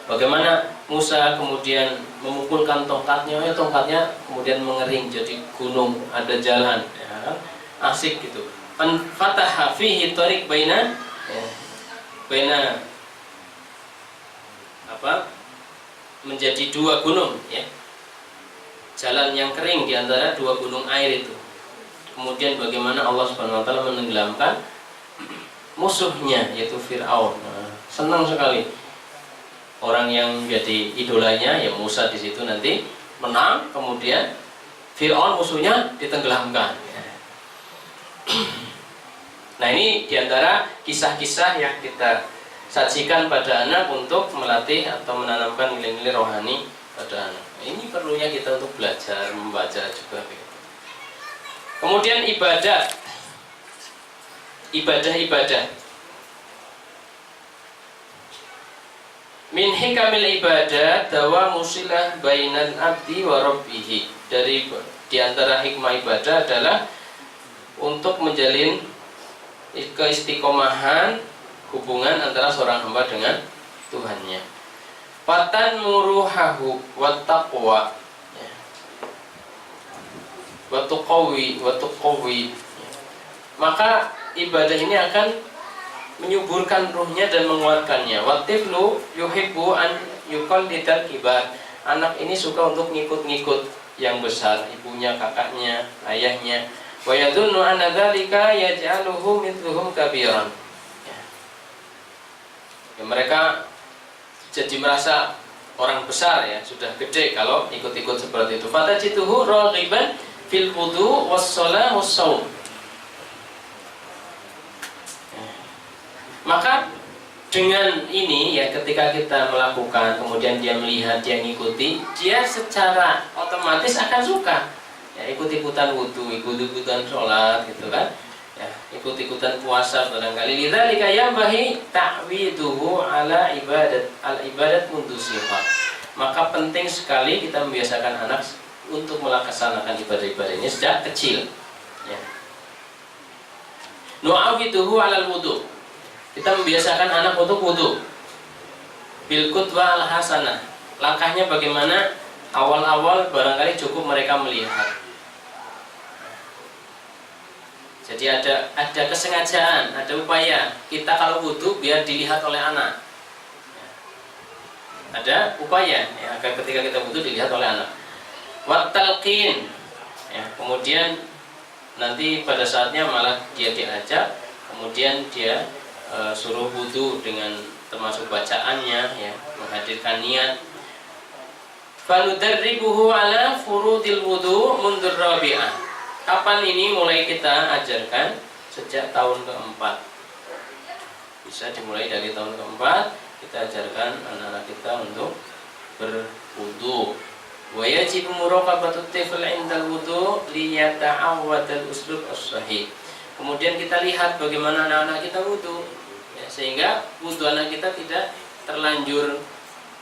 Bagaimana Musa kemudian memukulkan tongkatnya, ya tongkatnya kemudian mengering jadi gunung, ada jalan, ya, asik gitu. Fataha fihi tariq baina ya, baina apa? Menjadi dua gunung ya. Jalan yang kering di antara dua gunung air itu. Kemudian bagaimana Allah Subhanahu wa taala menenggelamkan musuhnya yaitu Firaun. Nah, senang sekali. Orang yang jadi idolanya ya Musa di situ nanti menang, kemudian Firaun musuhnya ditenggelamkan. Nah, ini diantara kisah-kisah yang kita sajikan pada anak untuk melatih atau menanamkan nilai-nilai rohani pada anak. Ini perlunya kita untuk belajar membaca juga. Kemudian ibadah. Min hikamil ibadah dawa musilah bainal abdi wa rabbih. Dari diantara hikmah ibadah adalah untuk menjalin keistiqomahan hubungan antara seorang hamba dengan Tuhannya. Fatan muruhahu wa taqwa wa tuqawi. Maka ibadah ini akan menyuburkan ruhnya dan menguatkannya. Wa tiflu yuhibbu an yuqallidal kibar. Anak ini suka untuk ngikut-ngikut yang besar, ibunya, kakaknya, ayahnya. Wa yadhunnu anna dzalika yaj'aluhu mithluhum kabiran. Ya, mereka jadi merasa orang besar ya, sudah gede kalau ikut-ikut seperti itu. Fatajituhu raghiban fil wudu was-shalah was-shaum. Maka dengan ini ya, ketika kita melakukan kemudian dia melihat, dia ngikuti, dia secara otomatis akan suka ya, ikut-ikutan wudu, ikut-ikutan sholat gitu kan ya, ikut-ikutan puasa barangkali. Lidzalika yanbahi ta'widuhu ala ibadat mundu sifat. Maka penting sekali kita membiasakan anak untuk melaksanakan ibadah-ibadah ini sejak kecil ya. Nu'awiduhu alal wudu. Kita membiasakan anak untuk wudu. Bil qudwah al hasanah. Langkahnya bagaimana? Awal-awal barangkali cukup mereka melihat. Jadi ada kesengajaan, ada upaya kita kalau wudu biar dilihat oleh anak. Ada upaya ya, agar ketika kita wudu dilihat oleh anak. Wat talqin ya, kemudian nanti pada saatnya malah dia diajak, kemudian dia suruh wudu dengan termasuk bacaannya ya, menghadirkan niat. Fanudarribuhu ala furudil wudu mundur rabi'ah. Kapan ini mulai kita ajarkan? Sejak tahun keempat. Bisa dimulai dari tahun keempat, kita ajarkan anak-anak kita untuk berwudu. Wa yajibu muraqabatut tifl 'indal wudu liyata'awwadal uslub as-sahih. Kemudian kita lihat bagaimana anak-anak kita wudu ya, sehingga wudu anak kita tidak terlanjur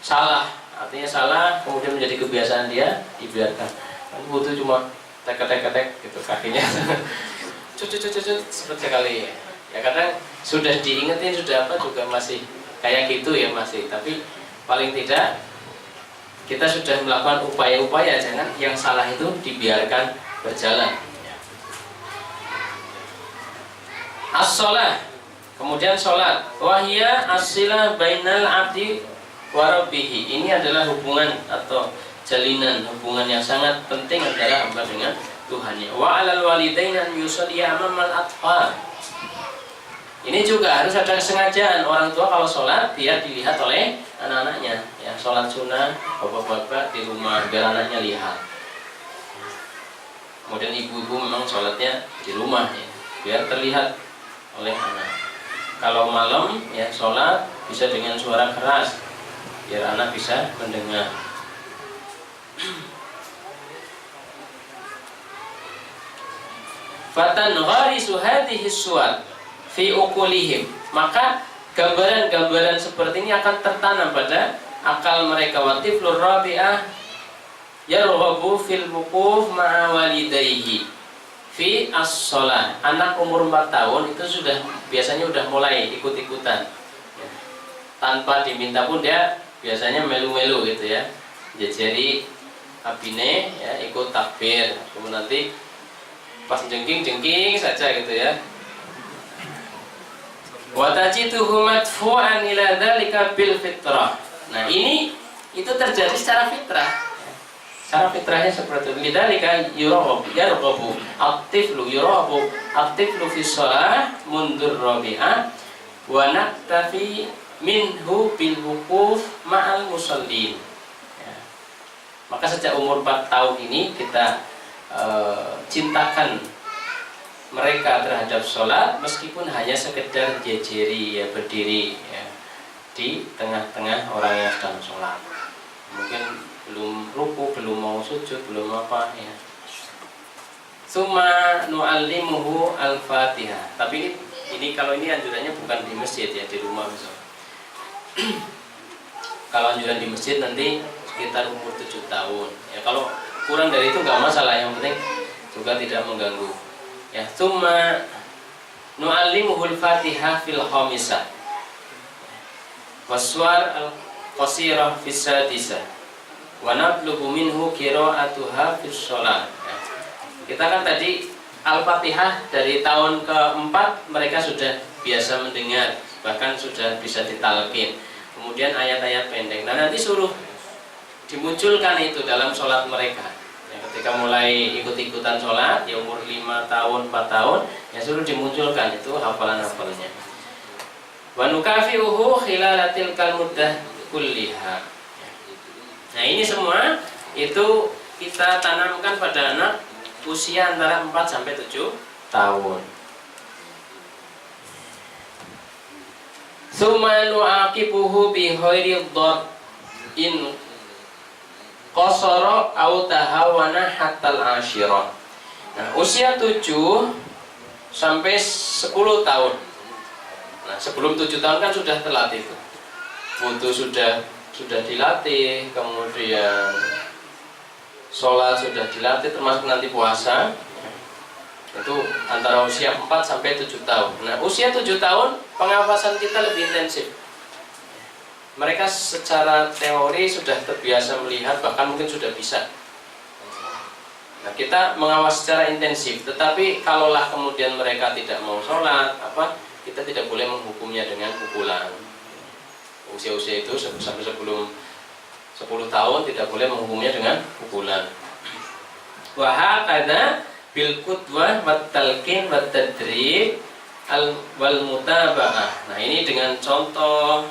salah. Artinya salah kemudian menjadi kebiasaan dia, dibiarkan. Wudu cuma tek-tek gitu kakinya cucut seperti sekali ya, kadang sudah diingetin sudah apa juga masih kayak gitu ya masih, tapi paling tidak kita sudah melakukan upaya-upaya jangan yang salah itu dibiarkan berjalan. As-shalah, kemudian sholat, wahia as-silah bainal abdi wa rabbih. Ini adalah hubungan atau jalinan hubungan yang sangat penting antara hamba dengan Tuhannya. Wa 'alal walidaini an yusalliya amamal atfal. Ini juga harus ada kesengajaan. Orang tua kalau sholat dia dilihat oleh anak-anaknya ya, sholat sunnah bapak-bapak di rumah biar anaknya lihat. Kemudian ibu-ibu memang sholatnya di rumah ya, biar terlihat oleh anak. Kalau malam ya sholat bisa dengan suara keras biar anak bisa mendengar. Fatan gharisu hadhihi suwar fi uqulihim. Maka gambaran-gambaran seperti ini akan tertanam pada akal mereka. Watiflur rabi'ah yarghabu fil wuquf ma'a walidayhi fi as-shalah. Anak umur 4 tahun itu sudah biasanya udah mulai ikut-ikutan. Ya. Tanpa diminta pun dia biasanya melu-melu gitu ya. Jadi abine ya ikut takbir. Kemudian nanti pas jengking saja gitu ya. Wa tajituhu madfu'an ila dzalika bil fitrah. Nah, ini itu terjadi secara fitrah. Secara fitrahnya seperti itu. Lidzalika yarghabu at-tiflu fi shalah mundur rabi'ah wa naktafi minhu bil wuquf ma'al musallin. Ya. Maka sejak umur 4 tahun ini kita cintakan mereka terhadap sholat meskipun hanya sekedar jejeri ya, berdiri ya, di tengah-tengah orang yang sedang sholat. Mungkin belum ruku, belum mau sujud, belum apa ya. Summa nu'allimuhu al-Fatihah. Tapi ini kalau ini anjurannya bukan di masjid ya, di rumah misalnya. Kalau anjuran di masjid nanti sekitar umur 7 tahun. Ya kalau kurang dari itu nggak masalah, yang penting juga tidak mengganggu. Ya, summa nu'allimuhu al-Fatihah fil khamisah. Waswar al-qasirah fis sadisah. Wa nablugu minhu qira'atuha fis shalah. Ya. Kita kan tadi Al-Fatihah dari tahun ke-4 mereka sudah biasa mendengar, bahkan sudah bisa ditalqin. Kemudian ayat-ayat pendek. Nah, nanti suruh dimunculkan itu dalam sholat mereka. Ya, ketika mulai ikut-ikutan sholat, ya umur 5 tahun, 4 tahun, ya suruh dimunculkan itu hafalan-hafalannya. Wa nukafi'uhu khilalatil kalmuddah kulliha. Nah, ini semua itu kita tanamkan pada anak usia antara 4 sampai 7 tahun. Tsumma nu'aqibuhu bi ghairi dhar in qasara aw tahawana hatta al-ashirah. Nah, usia 7 sampai 10 tahun. Nah, sebelum 7 tahun kan sudah telat itu. Wudu sudah dilatih, kemudian sholat sudah dilatih, termasuk nanti puasa. Itu antara usia 4 sampai 7 tahun. Nah, usia 7 tahun pengawasan kita lebih intensif. Mereka secara teori sudah terbiasa melihat, bahkan mungkin sudah bisa. Nah, kita mengawasi secara intensif. Tetapi kalaulah kemudian mereka tidak mau sholat, kita tidak boleh menghukumnya dengan pukulan. Usia-usia itu sampai sebelum 10 tahun tidak boleh menghukumnya dengan pukulan. Wa hakadha bil qudwah wat talqin wat tadrib wal mutaba'ah. Nah, ini dengan contoh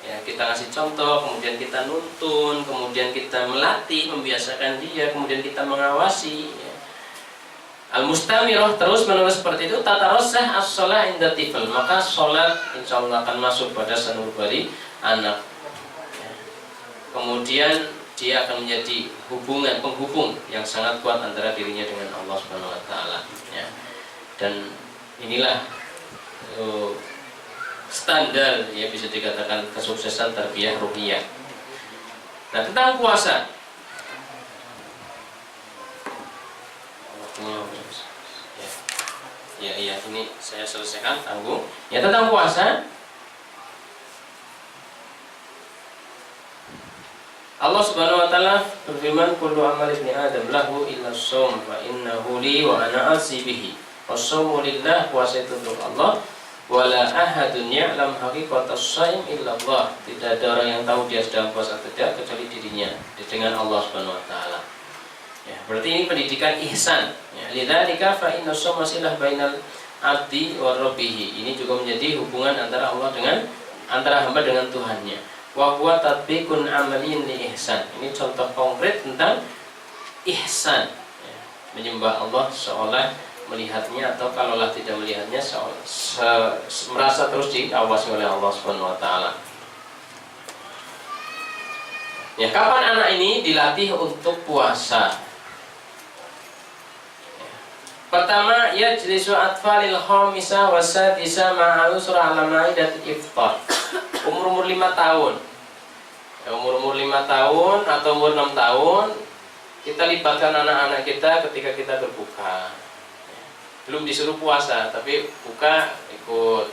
ya, kita kasih contoh, kemudian kita nuntun, kemudian kita melatih, membiasakan dia, kemudian kita mengawasi ya. Al-mustamirah terus menerus seperti itu, tatarossah as-shalah inda tifl, maka sholat insyaallah akan masuk pada sanubari anak ya. Kemudian dia akan menjadi penghubung yang sangat kuat antara dirinya dengan Allah Subhanahu wa taala ya. Dan inilah standar ya, bisa dikatakan kesuksesan tarbiyah ruhiyah. Nah, tentang puasa ya, ini saya selesaikan, tanggung ya. Tentang puasa, Allah Subhanahu wa taala berfirman, kullu amal ibni adam lahu illa shaum fa innahu li wa ana asi bihi. Wassaumu lillah, puasa itu untuk Allah. Wala ahadun ya'lam haqiqatas shaim illa Allah. Tidak ada orang yang tahu dia sedang puasa tidak kecuali dirinya, dengan Allah Subhanahu wa taala. Ya, berarti ini pendidikan ihsan. Ya, lidzalika fa inna shauma silah bainal abdi wa rabbih. Ini juga menjadi hubungan antara hamba dengan Tuhannya. Wa huwa tatbiqun amalin li ihsan. Ini contoh konkret tentang ihsan ya, menyembah Allah seolah melihatnya, atau kalaulah tidak melihatnya merasa terus diawasi oleh Allah Subhanahu wa taala. Ya, kapan anak ini dilatih untuk puasa? Pertama, yajlisu atfalil khamisah wasadisa ma'al surah al-maidah iftar. Umur 5 tahun. Ya, umur 5 tahun atau umur 6 tahun kita libatkan anak-anak kita ketika kita berbuka. Belum disuruh puasa, tapi buka ikut.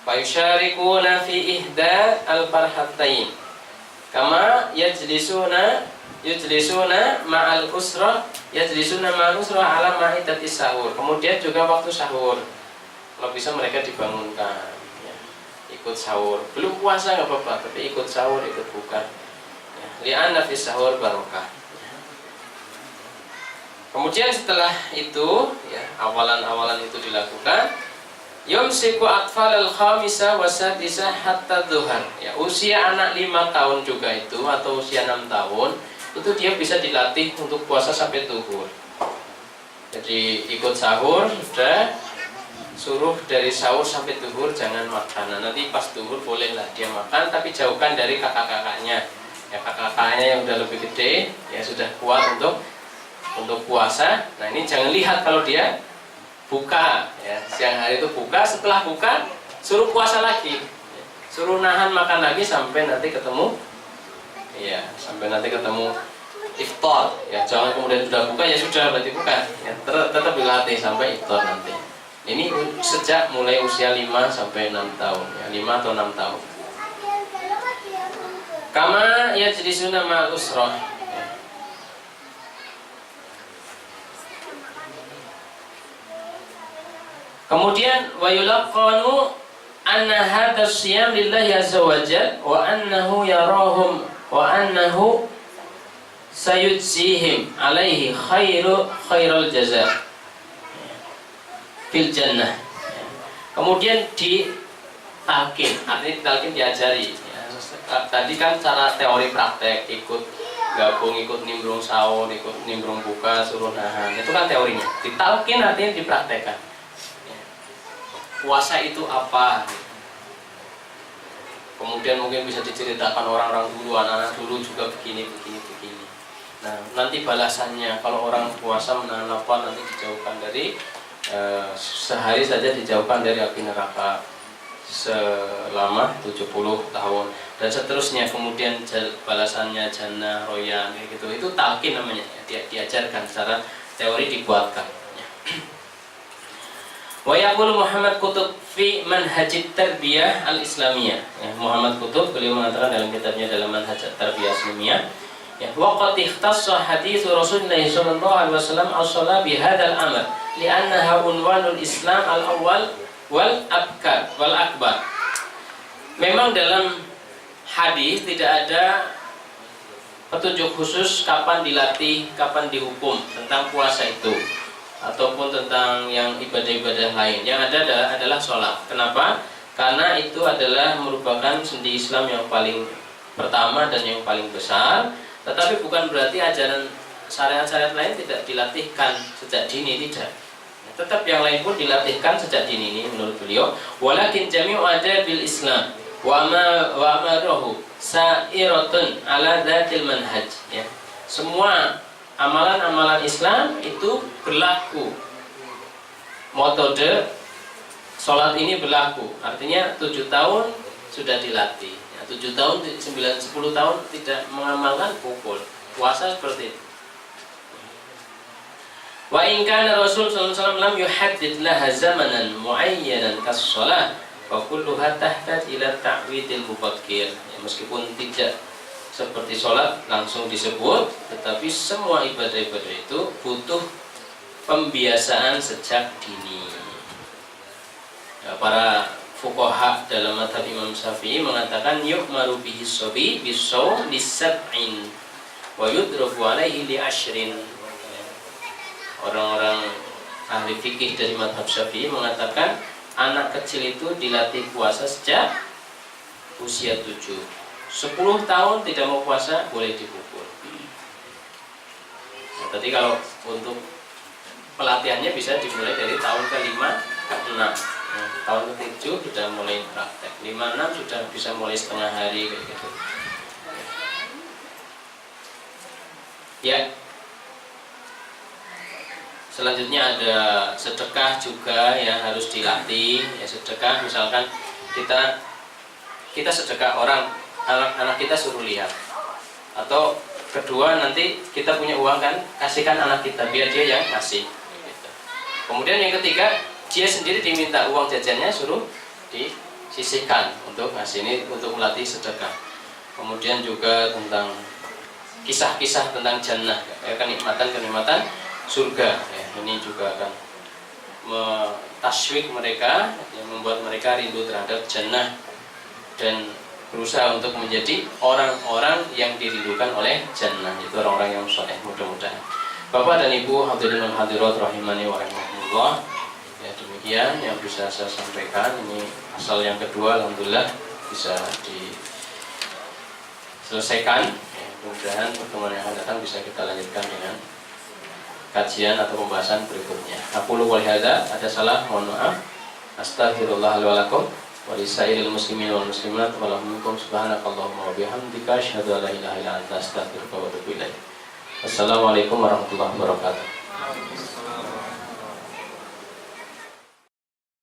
Fayusyarikuna fi ihda al-farhatain. Kama yajlisuna ma'al usra ala ma'idati sahur. Kemudian juga waktu sahur, kalau bisa mereka dibangunkan, ya, ikut sahur. Belum puasa nggak apa-apa, tapi ikut sahur, ikut buka. Ya, li'anna fi sahur barokah. Kemudian setelah itu, ya, awalan-awalan itu dilakukan, yumsiku atfal al-khamisa wa sadisa hatta dhuhar. Ya, usia anak 5 tahun juga itu, atau usia 6 tahun, itu dia bisa dilatih untuk puasa sampai zuhur. Jadi ikut sahur, sudah suruh dari sahur sampai zuhur jangan makan. Nah, nanti pas zuhur bolehlah dia makan, tapi jauhkan dari kakak-kakaknya. Ya, kakak-kakaknya yang udah lebih gede, ya sudah kuat untuk puasa. Nah, ini jangan lihat kalau dia buka, ya, siang hari itu buka, setelah buka suruh puasa lagi, suruh nahan makan lagi sampai nanti ketemu, ya, sampai nanti ketemu iftar. Ya, jangan kemudian sudah buka, ya sudah berarti buka, ya, tetap dilatih sampai iftar nanti. Ini sejak mulai usia 5 sampai 6 tahun, ya, 5 atau 6 tahun. Kama yajlisuna ma'al usrah. Kemudian wa yulaqqanu anna hadha siyam lillahi azza wa jalla wa annahu yarahum wa annahu sayujzihim alaihi khairul jaza fil jannah. Kemudian ditalkin, artinya ditalkin diajari. Tadi kan cara teori praktek, ikut gabung, ikut nimbrung sahur, ikut nimbrung buka, suruh nahan, itu kan teorinya. Ditalkin artinya dipraktekkan. Puasa itu apa? Kemudian mungkin bisa diceritakan orang-orang dulu, anak-anak dulu juga begini. Nah, nanti balasannya kalau orang puasa menahan lapar nanti dijauhkan dari sehari saja dijauhkan dari api neraka selama 70 tahun dan seterusnya. Kemudian balasannya jannah, royan, kayak gitu. Itu talqin namanya, diajarkan secara teori, dibuatkan. Wa yaqulu Muhammad Qutb fi manhajit tarbiyah al-islamiyah. Ya, Muhammad Qutb beliau mengatakan dalam kitabnya dalam manhaj tarbiyah islamiyah, ya, wa qad ikhtassa hadits Rasulullah sallallahu alaihi wasallam as-shalah bi hadzal amal li'annaha unwanul Islam al-awwal wal akbar. Memang dalam hadis tidak ada petunjuk khusus kapan dilatih, kapan dihukum tentang puasa itu, ataupun tentang yang ibadah-ibadah lain. Yang ada adalah sholat. Kenapa? Karena itu adalah merupakan sendi Islam yang paling pertama dan yang paling besar. Tetapi bukan berarti ajaran syariat-syariat lain tidak dilatihkan sejak dini, tidak. Tetap yang lain pun dilatihkan sejak dini ini menurut beliau. Walakin jami'u adabil Islam wa amarahu sa'iratun ala dzatil manhaj. Ya. Semua amalan-amalan Islam itu berlaku. Metode sholat ini berlaku. Artinya 7 tahun sudah dilatih. Ya, 7 tahun, 10 tahun tidak mengamalkan pukul. Puasa seperti itu. Wa in kana Rasul sallallahu alaihi wasallam lam yuhaddid laha zamanan muayyanan kas-shalah wa kulluha tahtaj ila ta'widil mubakkir. Ya, meskipun tidak seperti sholat langsung disebut, tetapi semua ibadah-ibadah itu butuh pembiasaan sejak dini. Ya, para fuqaha dalam mazhab Imam Syafi'i mengatakan yu'maru bihi shabi bis-shaum lis-sab'in wa yudrabu alaihi li ashrin. Orang-orang ahli fikih dari mazhab Syafi'i mengatakan anak kecil itu dilatih puasa sejak usia 7. 10 tahun tidak mau puasa boleh dipukul. Nah, tadi kalau untuk pelatihannya bisa dimulai dari tahun ke-5 ke-6. Nah, tahun ke-7 sudah mulai praktek. 5-6 sudah bisa mulai setengah hari kayak gitu. Ya. Selanjutnya ada sedekah juga yang harus dilatih. Ya, sedekah misalkan kita sedekah, anak-anak kita suruh lihat, atau kedua nanti kita punya uang kan, kasihkan anak kita biar dia yang ngasih gitu. Kemudian yang ketiga, dia sendiri diminta uang jajannya suruh disisihkan untuk ngasih, ini untuk melatih sedekah. Kemudian juga tentang kisah-kisah tentang jannah, kenikmatan-kenikmatan surga ya, ini juga akan tasywik mereka, yang membuat mereka rindu terhadap jannah dan berusaha untuk menjadi orang-orang yang dirindukan oleh jannah, itu orang-orang yang soleh mudah-mudahan. Bapak dan Ibu hadirin wal hadirat rahimani wa rahimakumullah, ya demikian yang bisa saya sampaikan. Ini asal yang kedua, alhamdulillah bisa diselesaikan ya, mudah-mudahan pertemuan yang akan datang bisa kita lanjutkan dengan kajian atau pembahasan berikutnya. Aku lu wal hadza, ada salah mohon maaf. Astaghfirullah li wa lakum wa lisairil muslimin wal muslimat wa lahum subhanakallahumma wa bihamdika asyhadu an la ilaha illa anta astaghfiruka wa atubu ilaik. Wassalamualaikum warahmatullahi wabarakatuh.